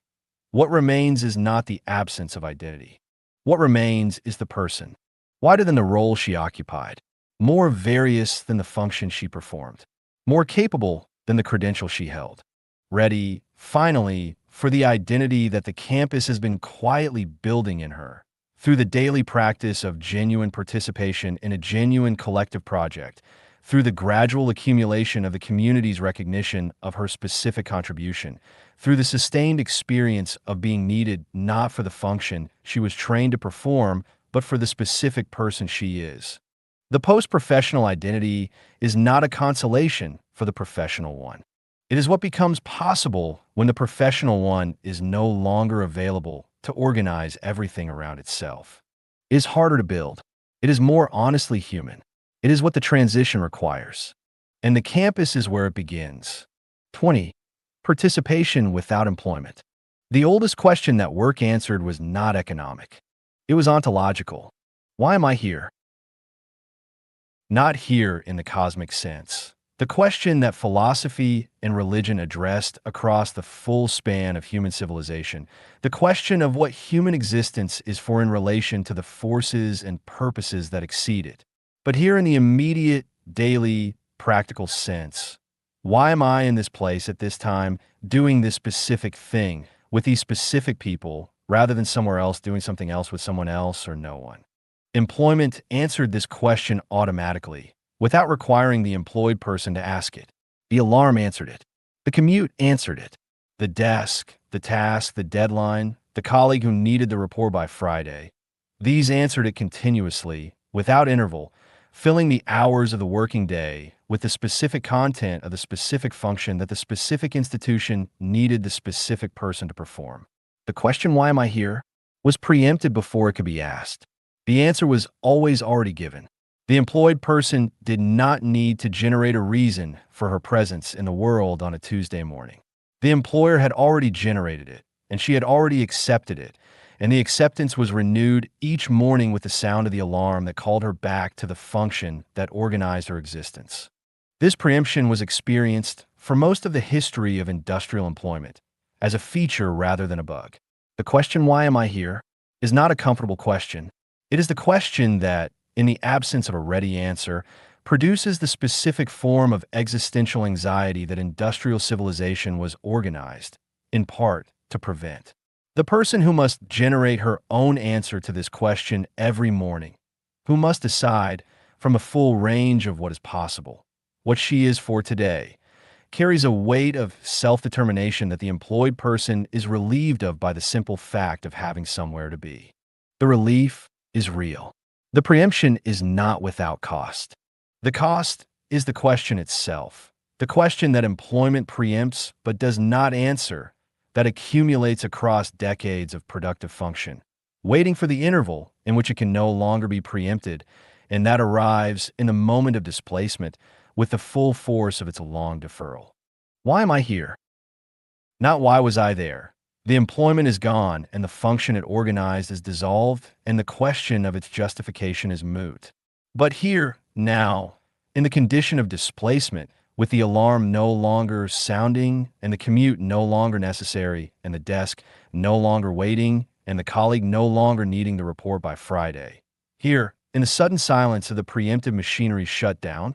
what remains is not the absence of identity. What remains is the person, wider than the role she occupied, more various than the function she performed, more capable than the credential she held, ready, finally, for the identity that the campus has been quietly building in her, through the daily practice of genuine participation in a genuine collective project, through the gradual accumulation of the community's recognition of her specific contribution, through the sustained experience of being needed not for the function she was trained to perform, but for the specific person she is. The post-professional identity is not a consolation for the professional one. It is what becomes possible when the professional one is no longer available to organize everything around itself. It is harder to build. It is more honestly human. It is what the transition requires. And the campus is where it begins. 20. Participation without employment. The oldest question that work answered was not economic. It was ontological. Why am I here? Not here in the cosmic sense. The question that philosophy and religion addressed across the full span of human civilization, the question of what human existence is for in relation to the forces and purposes that exceed it. But here in the immediate, daily, practical sense, why am I in this place at this time doing this specific thing with these specific people rather than somewhere else doing something else with someone else or no one. Employment answered this question automatically, without requiring the employed person to ask it. The alarm answered it. The commute answered it. The desk, the task, the deadline, the colleague who needed the report by Friday. These answered it continuously, without interval, filling the hours of the working day with the specific content of the specific function that the specific institution needed the specific person to perform. The question, why am I here, was preempted before it could be asked. The answer was always already given. The employed person did not need to generate a reason for her presence in the world on a Tuesday morning. The employer had already generated it, and she had already accepted it, and the acceptance was renewed each morning with the sound of the alarm that called her back to the function that organized her existence. This preemption was experienced for most of the history of industrial employment as a feature rather than a bug. The question, why am I here, is not a comfortable question. It is the question that, in the absence of a ready answer, produces the specific form of existential anxiety that industrial civilization was organized, in part, to prevent. The person who must generate her own answer to this question every morning, who must decide, from a full range of what is possible, what she is for today, carries a weight of self-determination that the employed person is relieved of by the simple fact of having somewhere to be. The relief is real. The preemption is not without cost. The cost is the question itself, the question that employment preempts but does not answer, that accumulates across decades of productive function, waiting for the interval in which it can no longer be preempted, and that arrives in the moment of displacement with the full force of its long deferral. Why am I here? Not why was I there? The employment is gone, and the function it organized is dissolved, and the question of its justification is moot. But here, now, in the condition of displacement, with the alarm no longer sounding, and the commute no longer necessary, and the desk no longer waiting, and the colleague no longer needing the report by Friday. Here, in the sudden silence of the preemptive machinery shut down,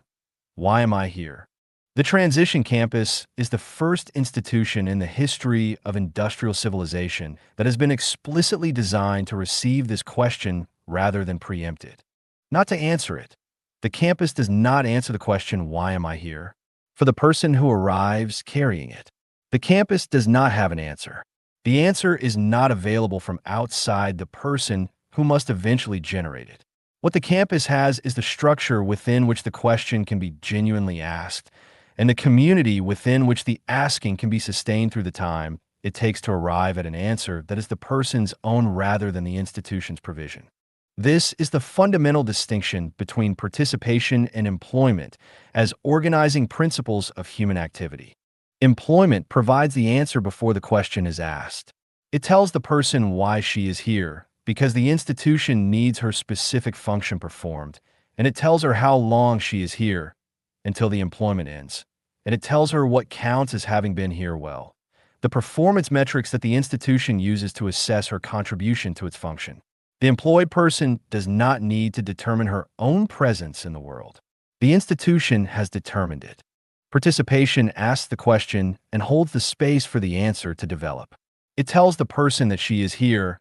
why am I here? The transition campus is the first institution in the history of industrial civilization that has been explicitly designed to receive this question rather than preempt it, not to answer it. The campus does not answer the question, why am I here, for the person who arrives carrying it. The campus does not have an answer. The answer is not available from outside the person who must eventually generate it. What the campus has is the structure within which the question can be genuinely asked, and the community within which the asking can be sustained through the time it takes to arrive at an answer that is the person's own rather than the institution's provision. This is the fundamental distinction between participation and employment as organizing principles of human activity. Employment provides the answer before the question is asked. It tells the person why she is here, because the institution needs her specific function performed, and it tells her how long she is here, until the employment ends, and it tells her what counts as having been here well, the performance metrics that the institution uses to assess her contribution to its function. The employed person does not need to determine her own presence in the world. The institution has determined it. Participation asks the question and holds the space for the answer to develop. It tells the person that she is here,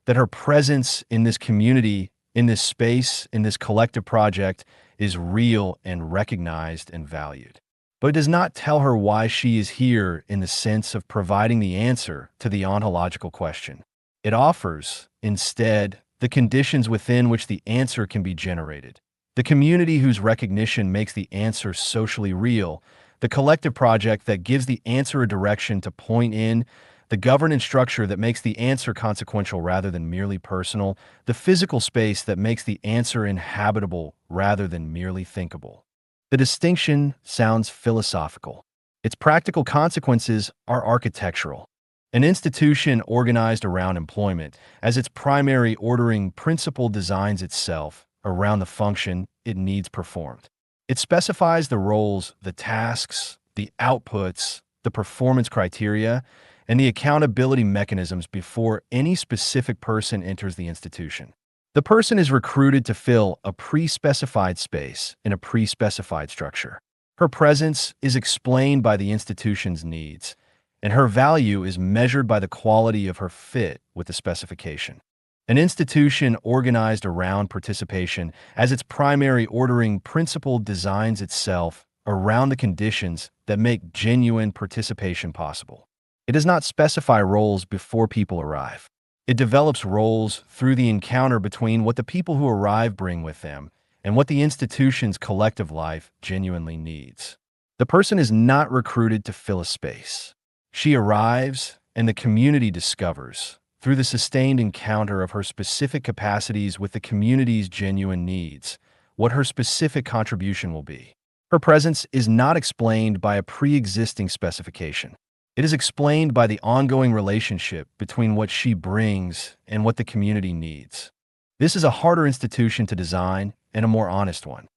that her presence in this community, in this space, in this collective project is real and recognized and valued. But it does not tell her why she is here in the sense of providing the answer to the ontological question. It offers, instead, the conditions within which the answer can be generated, the community whose recognition makes the answer socially real, the collective project that gives the answer a direction to point in, the governance structure that makes the answer consequential rather than merely personal, the physical space that makes the answer inhabitable rather than merely thinkable. The distinction sounds philosophical. Its practical consequences are architectural. An institution organized around employment as its primary ordering principle designs itself around the function it needs performed. It specifies the roles, the tasks, the outputs, the performance criteria, and the accountability mechanisms before any specific person enters the institution. The person is recruited to fill a pre-specified space in a pre-specified structure. Her presence is explained by the institution's needs, and her value is measured by the quality of her fit with the specification. An institution organized around participation as its primary ordering principle designs itself around the conditions that make genuine participation possible. It does not specify roles before people arrive. It develops roles through the encounter between what the people who arrive bring with them and what the institution's collective life genuinely needs. The person is not recruited to fill a space. She arrives, and the community discovers, through the sustained encounter of her specific capacities with the community's genuine needs, what her specific contribution will be. Her presence is not explained by a pre-existing specification. It is explained by the ongoing relationship between what she brings and what the community needs. This is a harder institution to design and a more honest one.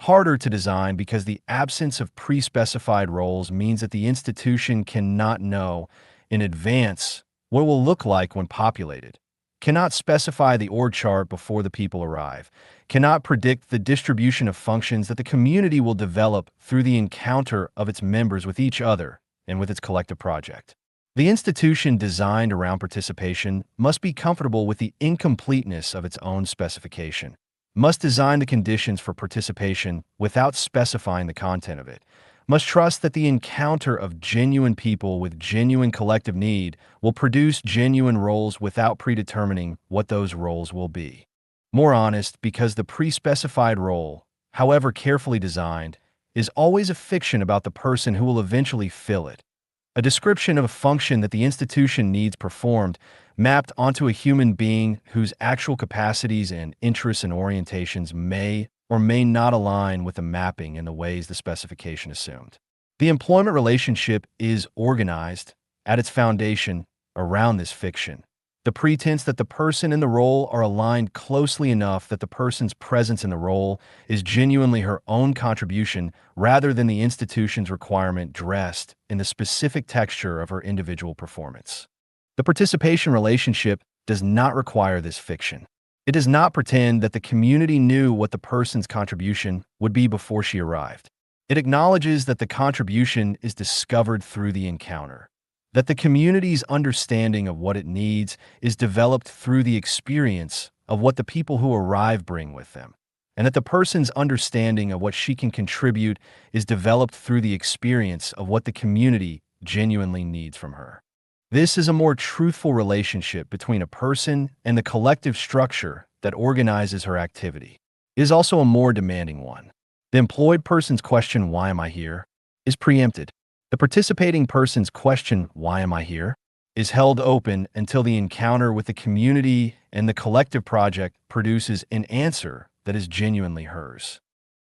Harder to design because the absence of pre-specified roles means that the institution cannot know in advance what it will look like when populated, cannot specify the org chart before the people arrive, cannot predict the distribution of functions that the community will develop through the encounter of its members with each other and with its collective project. The institution designed around participation must be comfortable with the incompleteness of its own specification, must design the conditions for participation without specifying the content of it, must trust that the encounter of genuine people with genuine collective need will produce genuine roles without predetermining what those roles will be. More honest, because the pre-specified role, however carefully designed, is always a fiction about the person who will eventually fill it. A description of a function that the institution needs performed, mapped onto a human being whose actual capacities and interests and orientations may or may not align with the mapping in the ways the specification assumed. The employment relationship is organized, at its foundation, around this fiction. The pretense that the person in the role are aligned closely enough that the person's presence in the role is genuinely her own contribution rather than the institution's requirement dressed in the specific texture of her individual performance. The participation relationship does not require this fiction. It does not pretend that the community knew what the person's contribution would be before she arrived. It acknowledges that the contribution is discovered through the encounter, that the community's understanding of what it needs is developed through the experience of what the people who arrive bring with them, and that the person's understanding of what she can contribute is developed through the experience of what the community genuinely needs from her. This is a more truthful relationship between a person and the collective structure that organizes her activity. It is also a more demanding one. The employed person's question, "Why am I here?" is preempted. The participating person's question, "Why am I here?" is held open until the encounter with the community and the collective project produces an answer that is genuinely hers.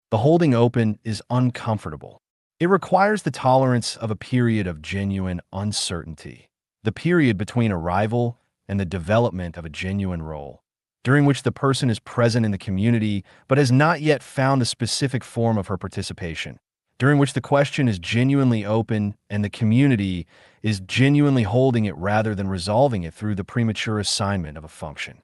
The holding open is uncomfortable. It requires the tolerance of a period of genuine uncertainty, the period between arrival and the development of a genuine role, during which the person is present in the community but has not yet found the specific form of her participation, during which the question is genuinely open and the community is genuinely holding it rather than resolving it through the premature assignment of a function.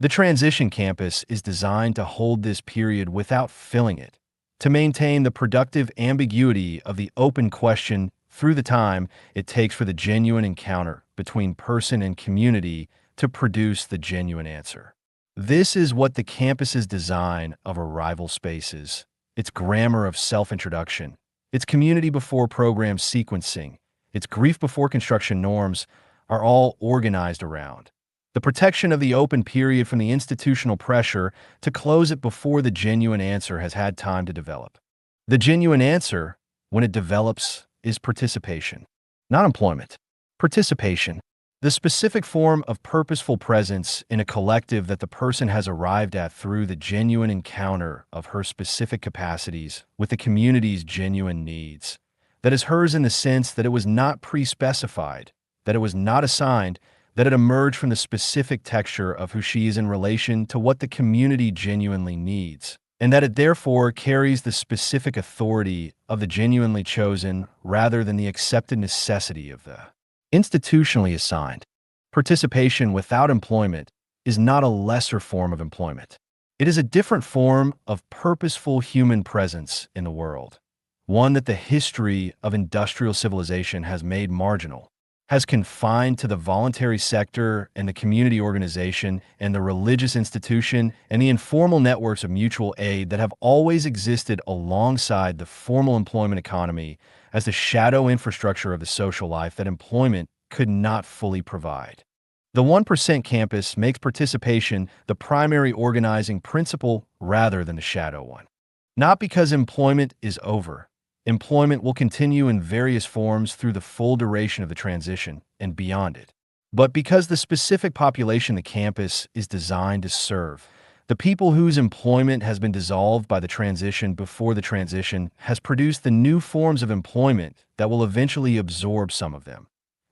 The transition campus is designed to hold this period without filling it, to maintain the productive ambiguity of the open question through the time it takes for the genuine encounter between person and community to produce the genuine answer. This is what the campus's design of arrival spaces, its grammar of self-introduction, its community before program sequencing, its grief before construction norms are all organized around. The protection of the open period from the institutional pressure to close it before the genuine answer has had time to develop. The genuine answer, when it develops, is participation, not employment. Participation, the specific form of purposeful presence in a collective that the person has arrived at through the genuine encounter of her specific capacities with the community's genuine needs, that is hers in the sense that it was not pre-specified, that it was not assigned, that it emerged from the specific texture of who she is in relation to what the community genuinely needs, and that it therefore carries the specific authority of the genuinely chosen rather than the accepted necessity of the institutionally assigned. Participation without employment is not a lesser form of employment. It is a different form of purposeful human presence in the world, one that the history of industrial civilization has made marginal, has confined to the voluntary sector and the community organization and the religious institution and the informal networks of mutual aid that have always existed alongside the formal employment economy as the shadow infrastructure of the social life that employment could not fully provide. The 1% campus makes participation the primary organizing principle rather than the shadow one. Not because employment is over. Employment will continue in various forms through the full duration of the transition and beyond it. But because the specific population the campus is designed to serve, the people whose employment has been dissolved by the transition before the transition has produced the new forms of employment that will eventually absorb some of them,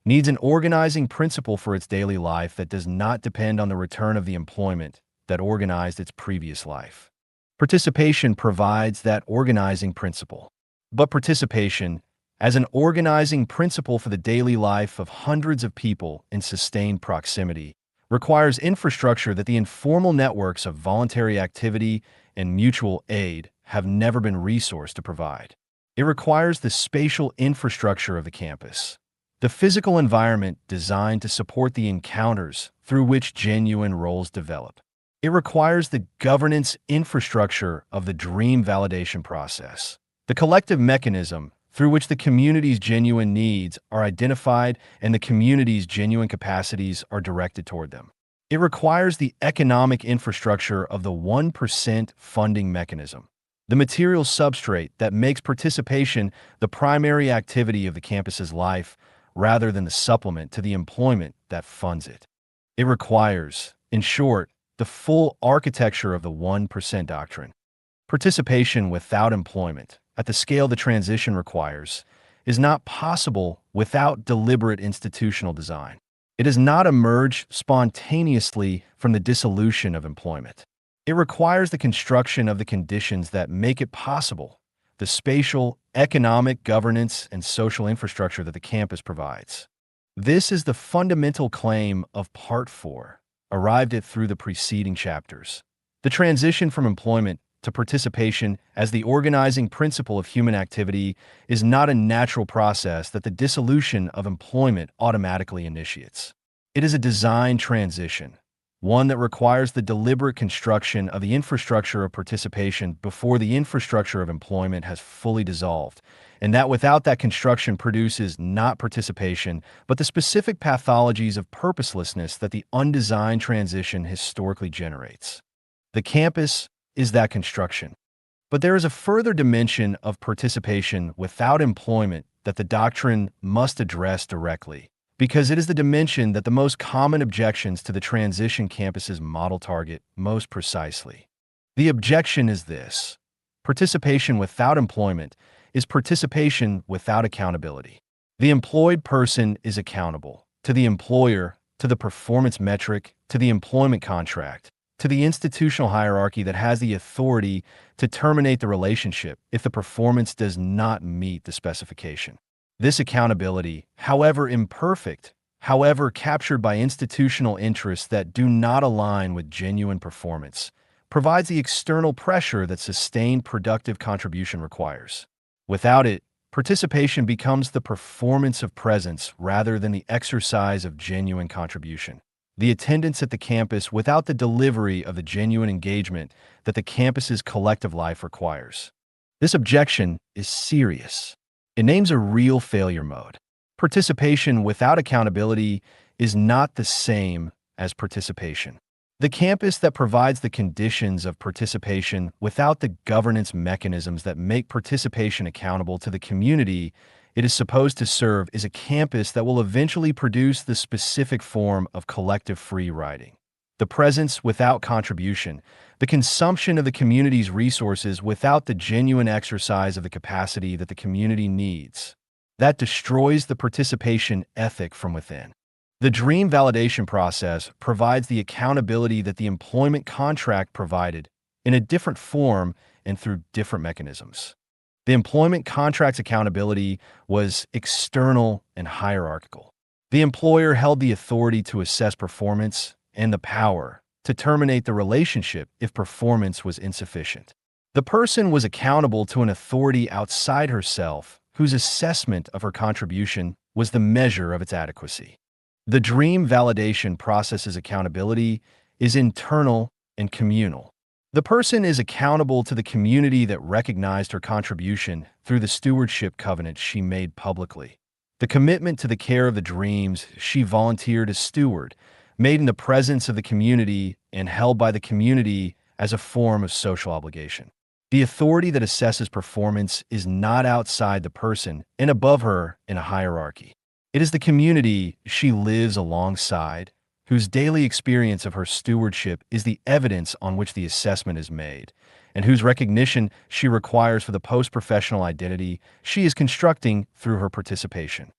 needs an organizing principle for its daily life that does not depend on the return of the employment that organized its previous life. Participation provides that organizing principle. But participation, as an organizing principle for the daily life of hundreds of people in sustained proximity, requires infrastructure that the informal networks of voluntary activity and mutual aid have never been resourced to provide. It requires the spatial infrastructure of the campus, the physical environment designed to support the encounters through which genuine roles develop. It requires the governance infrastructure of the dream validation process, the collective mechanism through which the community's genuine needs are identified and the community's genuine capacities are directed toward them. It requires the economic infrastructure of the 1% funding mechanism, the material substrate that makes participation the primary activity of the campus's life rather than the supplement to the employment that funds it. It requires, in short, the full architecture of the 1% doctrine. Participation without employment, at the scale the transition requires, is not possible without deliberate institutional design. It does not emerge spontaneously from the dissolution of employment. It requires the construction of the conditions that make it possible, the spatial, economic, governance, and social infrastructure that the campus provides. This is the fundamental claim of Part 4, arrived at through the preceding chapters. The transition from employment to participation as the organizing principle of human activity is not a natural process that the dissolution of employment automatically initiates. It is a design transition, one that requires the deliberate construction of the infrastructure of participation before the infrastructure of employment has fully dissolved, and that without that construction produces not participation, but the specific pathologies of purposelessness that the undesigned transition historically generates. The campus is that construction. But there is a further dimension of participation without employment that the doctrine must address directly, because it is the dimension that the most common objections to the transition campus's model target most precisely. The objection is this: participation without employment is participation without accountability. The employed person is accountable to the employer, to the performance metric, to the employment contract, to the institutional hierarchy that has the authority to terminate the relationship if the performance does not meet the specification. This accountability, however imperfect, however captured by institutional interests that do not align with genuine performance, provides the external pressure that sustained productive contribution requires. Without it, participation becomes the performance of presence rather than the exercise of genuine contribution. The attendance at the campus without the delivery of the genuine engagement that the campus's collective life requires. This objection is serious. It names a real failure mode. Participation without accountability is not the same as participation. The campus that provides the conditions of participation without the governance mechanisms that make participation accountable to the community it is supposed to serve is a campus that will eventually produce the specific form of collective free riding. The presence without contribution, the consumption of the community's resources without the genuine exercise of the capacity that the community needs. That destroys the participation ethic from within. The dream validation process provides the accountability that the employment contract provided in a different form and through different mechanisms. The employment contract's accountability was external and hierarchical. The employer held the authority to assess performance and the power to terminate the relationship if performance was insufficient. The person was accountable to an authority outside herself, whose assessment of her contribution was the measure of its adequacy. The dream validation process's accountability is internal and communal. The person is accountable to the community that recognized her contribution through the stewardship covenant she made publicly. The commitment to the care of the dreams she volunteered as steward, made in the presence of the community and held by the community as a form of social obligation. The authority that assesses performance is not outside the person and above her in a hierarchy. It is the community she lives alongside, whose daily experience of her stewardship is the evidence on which the assessment is made, and whose recognition she requires for the post-professional identity she is constructing through her participation.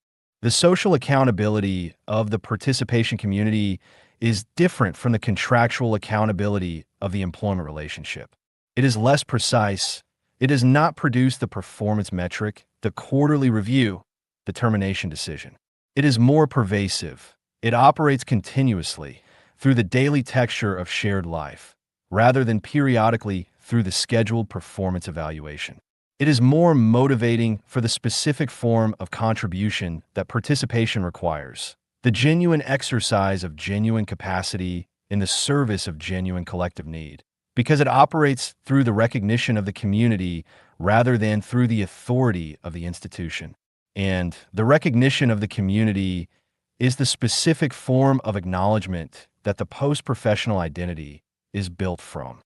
The social accountability of the participation community is different from the contractual accountability of the employment relationship. It is less precise. It does not produce the performance metric, the quarterly review, the termination decision. It is more pervasive. It operates continuously through the daily texture of shared life, rather than periodically through the scheduled performance evaluation. It is more motivating for the specific form of contribution that participation requires, the genuine exercise of genuine capacity in the service of genuine collective need, because it operates through the recognition of the community rather than through the authority of the institution. And the recognition of the community is the specific form of acknowledgement that the post-professional identity is built from.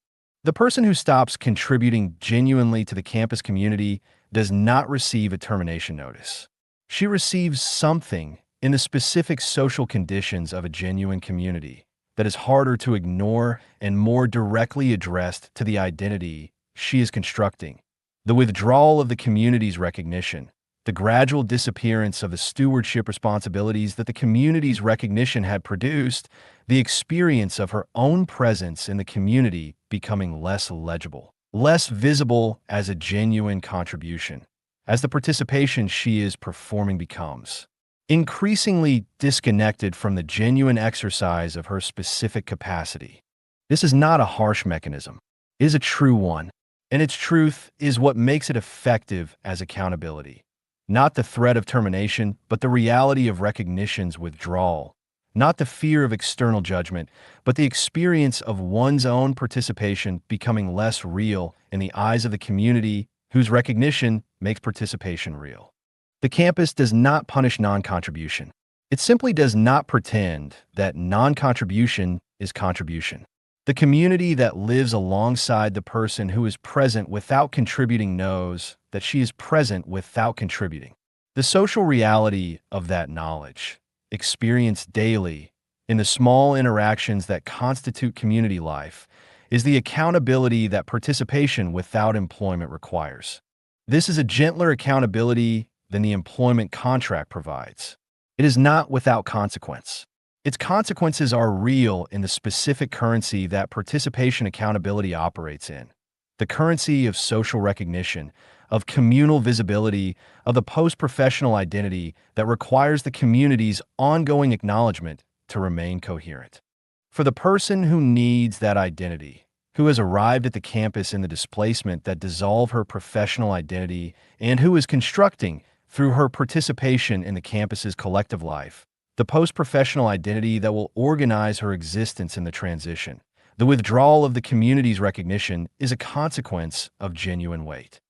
The person who stops contributing genuinely to the campus community does not receive a termination notice. She receives something in the specific social conditions of a genuine community that is harder to ignore and more directly addressed to the identity she is constructing. The withdrawal of the community's recognition, the gradual disappearance of the stewardship responsibilities that the community's recognition had produced, the experience of her own presence in the community becoming less legible, less visible as a genuine contribution, as the participation she is performing becomes increasingly disconnected from the genuine exercise of her specific capacity. This is not a harsh mechanism. It is a true one, and its truth is what makes it effective as accountability. Not the threat of termination, but the reality of recognition's withdrawal. Not the fear of external judgment, but the experience of one's own participation becoming less real in the eyes of the community whose recognition makes participation real. The campus does not punish non-contribution. It simply does not pretend that non-contribution is contribution. The community that lives alongside the person who is present without contributing knows that she is present without contributing. The social reality of that knowledge, experienced daily in the small interactions that constitute community life, is the accountability that participation without employment requires. This is a gentler accountability than the employment contract provides. It is not without consequence. Its consequences are real in the specific currency that participation accountability operates in, the currency of social recognition, of communal visibility, of the post-professional identity that requires the community's ongoing acknowledgement to remain coherent. For the person who needs that identity, who has arrived at the campus in the displacement that dissolve her professional identity and who is constructing, through her participation in the campus's collective life, the post-professional identity that will organize her existence in the transition. The withdrawal of the community's recognition is a consequence of genuine weight.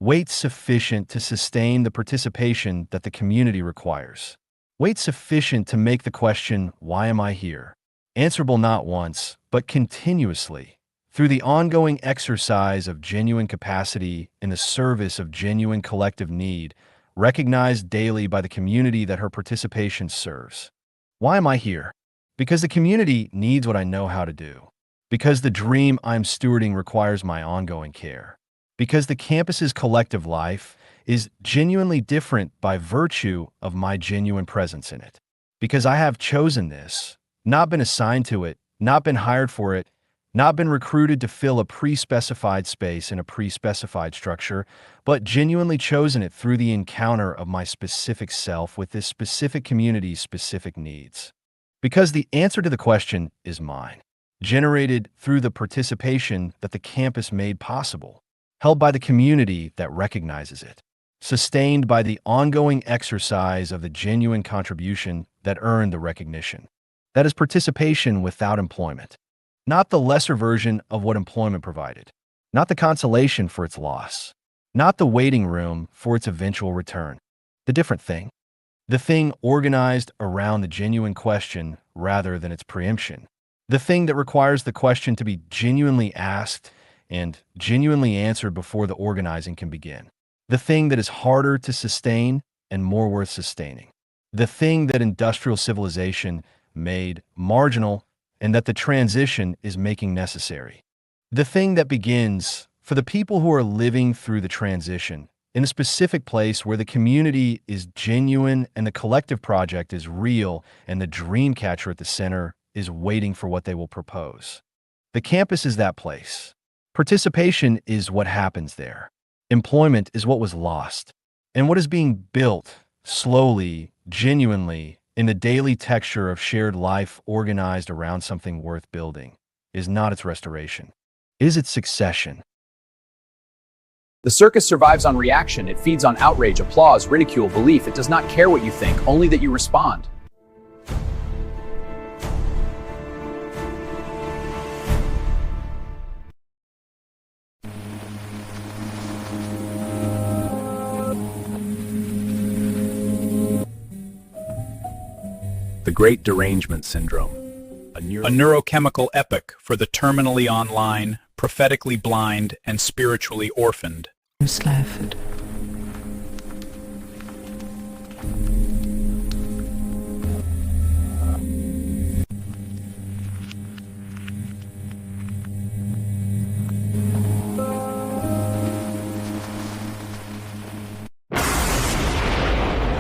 Weight sufficient to sustain the participation that the community requires. Weight sufficient to make the question, "Why am I here?" answerable not once, but continuously, through the ongoing exercise of genuine capacity in the service of genuine collective need, recognized daily by the community that her participation serves. Why am I here? Because the community needs what I know how to do. Because the dream I'm stewarding requires my ongoing care. Because the campus's collective life is genuinely different by virtue of my genuine presence in it. Because I have chosen this, not been assigned to it, not been hired for it, not been recruited to fill a pre-specified space in a pre-specified structure, but genuinely chosen it through the encounter of my specific self with this specific community's specific needs. Because the answer to the question is mine, generated through the participation that the campus made possible. held by the community that recognizes it, sustained by the ongoing exercise of the genuine contribution that earned the recognition. That is participation without employment, not the lesser version of what employment provided, not the consolation for its loss, not the waiting room for its eventual return. The different thing. The thing organized around the genuine question rather than its preemption. The thing that requires the question to be genuinely asked and genuinely answered before the organizing can begin. The thing that is harder to sustain and more worth sustaining. The thing that industrial civilization made marginal and that the transition is making necessary. The thing that begins for the people who are living through the transition in a specific place where the community is genuine and the collective project is real and the dream catcher at the center is waiting for what they will propose. The campus is that place. Participation is what happens there. Employment is what was lost. And what is being built, slowly, genuinely, in the daily texture of shared life organized around something worth building, is not its restoration. It is its succession. The circus survives on reaction. It feeds on outrage, applause, ridicule, belief. It does not care what you think, only that you respond. The Great Derangement Syndrome, a neurochemical epic for the terminally online, prophetically blind, and spiritually orphaned. Slafford.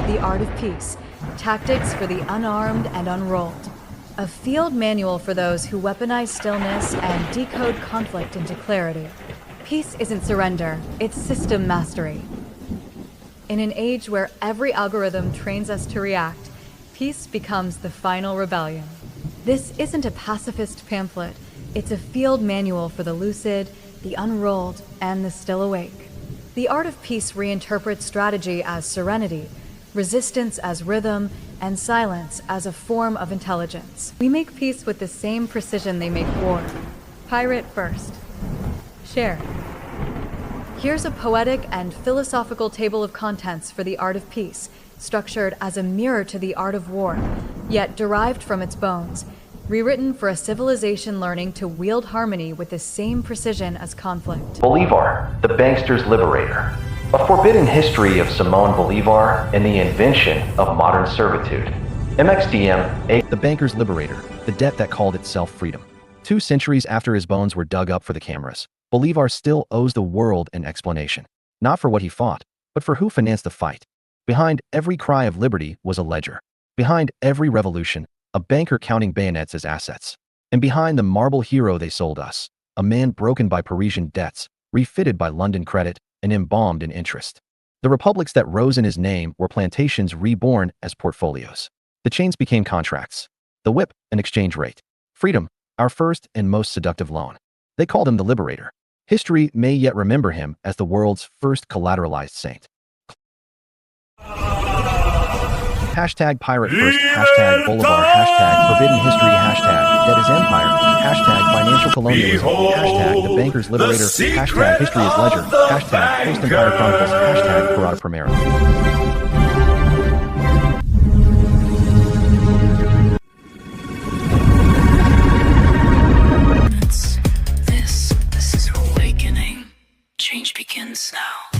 The Art of Peace. Tactics for the Unarmed and Unrolled. A field manual for those who weaponize stillness and decode conflict into clarity. Peace isn't surrender, it's system mastery. In an age where every algorithm trains us to react, peace becomes the final rebellion. This isn't a pacifist pamphlet, it's a field manual for the lucid, the unrolled, and the still awake. The Art of Peace reinterprets strategy as serenity, resistance as rhythm, and silence as a form of intelligence. We make peace with the same precision they make war. Pirate first. Share. Here's a poetic and philosophical table of contents for the Art of Peace, structured as a mirror to the art of war, yet derived from its bones, rewritten for a civilization learning to wield harmony with the same precision as conflict. Bolivar, the bankster's liberator. A forbidden history of Simon Bolivar and the invention of modern servitude. MXDM, the banker's liberator, the debt that called itself freedom. 2 centuries after his bones were dug up for the cameras, Bolivar still owes the world an explanation. Not for what he fought, but for who financed the fight. Behind every cry of liberty was a ledger. Behind every revolution, a banker counting bayonets as assets. And behind the marble hero they sold us, a man broken by Parisian debts, refitted by London credit, and embalmed in interest. The republics that rose in his name were plantations reborn as portfolios. The chains became contracts. The whip, an exchange rate. Freedom, our first and most seductive loan. They called him the liberator. History may yet remember him as the world's first collateralized saint. Hashtag pirate first, hashtag Bolivar, hashtag forbidden history, hashtag debt is empire, hashtag financial colonialism, hashtag the banker's liberator, hashtag history is ledger, hashtag post-empire chronicles, hashtag Parada Primera. This is awakening. Change begins now.